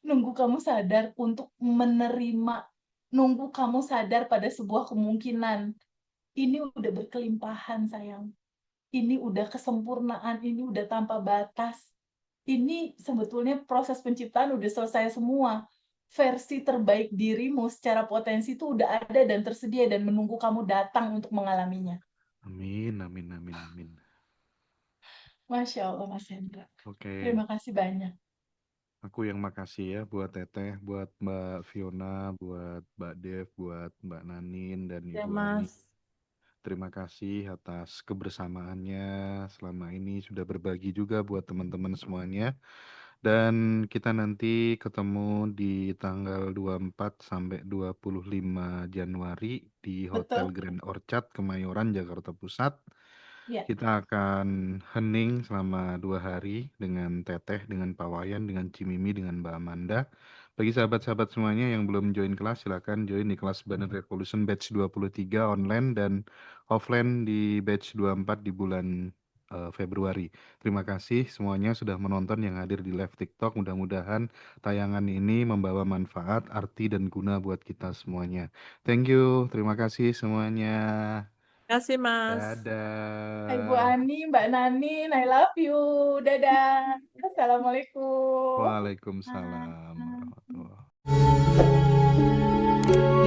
Speaker 2: Nunggu kamu sadar untuk menerima. Nunggu kamu sadar pada sebuah kemungkinan. Ini udah berkelimpahan sayang. Ini udah kesempurnaan, ini udah tanpa batas. Ini sebetulnya proses penciptaan udah selesai semua. Versi terbaik dirimu secara potensi itu udah ada dan tersedia dan menunggu kamu datang untuk mengalaminya.
Speaker 4: Amin, amin, amin, amin.
Speaker 2: Masya Allah, Mas Hendra.
Speaker 4: Oke,
Speaker 2: Terima kasih banyak.
Speaker 4: aku yang makasih ya buat Teteh, buat Mbak Fiona, buat Mbak Dev, buat Mbak Nanin dan
Speaker 1: Ya,
Speaker 4: Ibu Ani.
Speaker 1: Mas.
Speaker 4: Terima kasih atas kebersamaannya selama ini, sudah berbagi juga buat teman-teman semuanya. Dan kita nanti ketemu di tanggal 24 sampai 25 Januari di Hotel
Speaker 2: Betul?
Speaker 4: Grand Orchard Kemayoran, Jakarta Pusat.
Speaker 2: Ya.
Speaker 4: Kita akan hening selama 2 hari dengan Teteh, dengan Pak Wayan, dengan Cimimi, dengan Mbak Amanda. Bagi sahabat-sahabat semuanya yang belum join kelas, silakan join di kelas Banner Revolution batch 23 online dan offline di batch 24 di bulan Februari. Terima kasih semuanya sudah menonton yang hadir di live TikTok. Mudah-mudahan tayangan ini membawa manfaat, arti, dan guna buat kita semuanya. Thank you, terima kasih semuanya.
Speaker 1: Kasih Mas.
Speaker 2: Hai Bu
Speaker 4: Dadah.
Speaker 2: Ani, Mbak Nanin, I love you. Dadah. Assalamualaikum.
Speaker 4: Waalaikumsalam warahmatullahi wabarakatuh.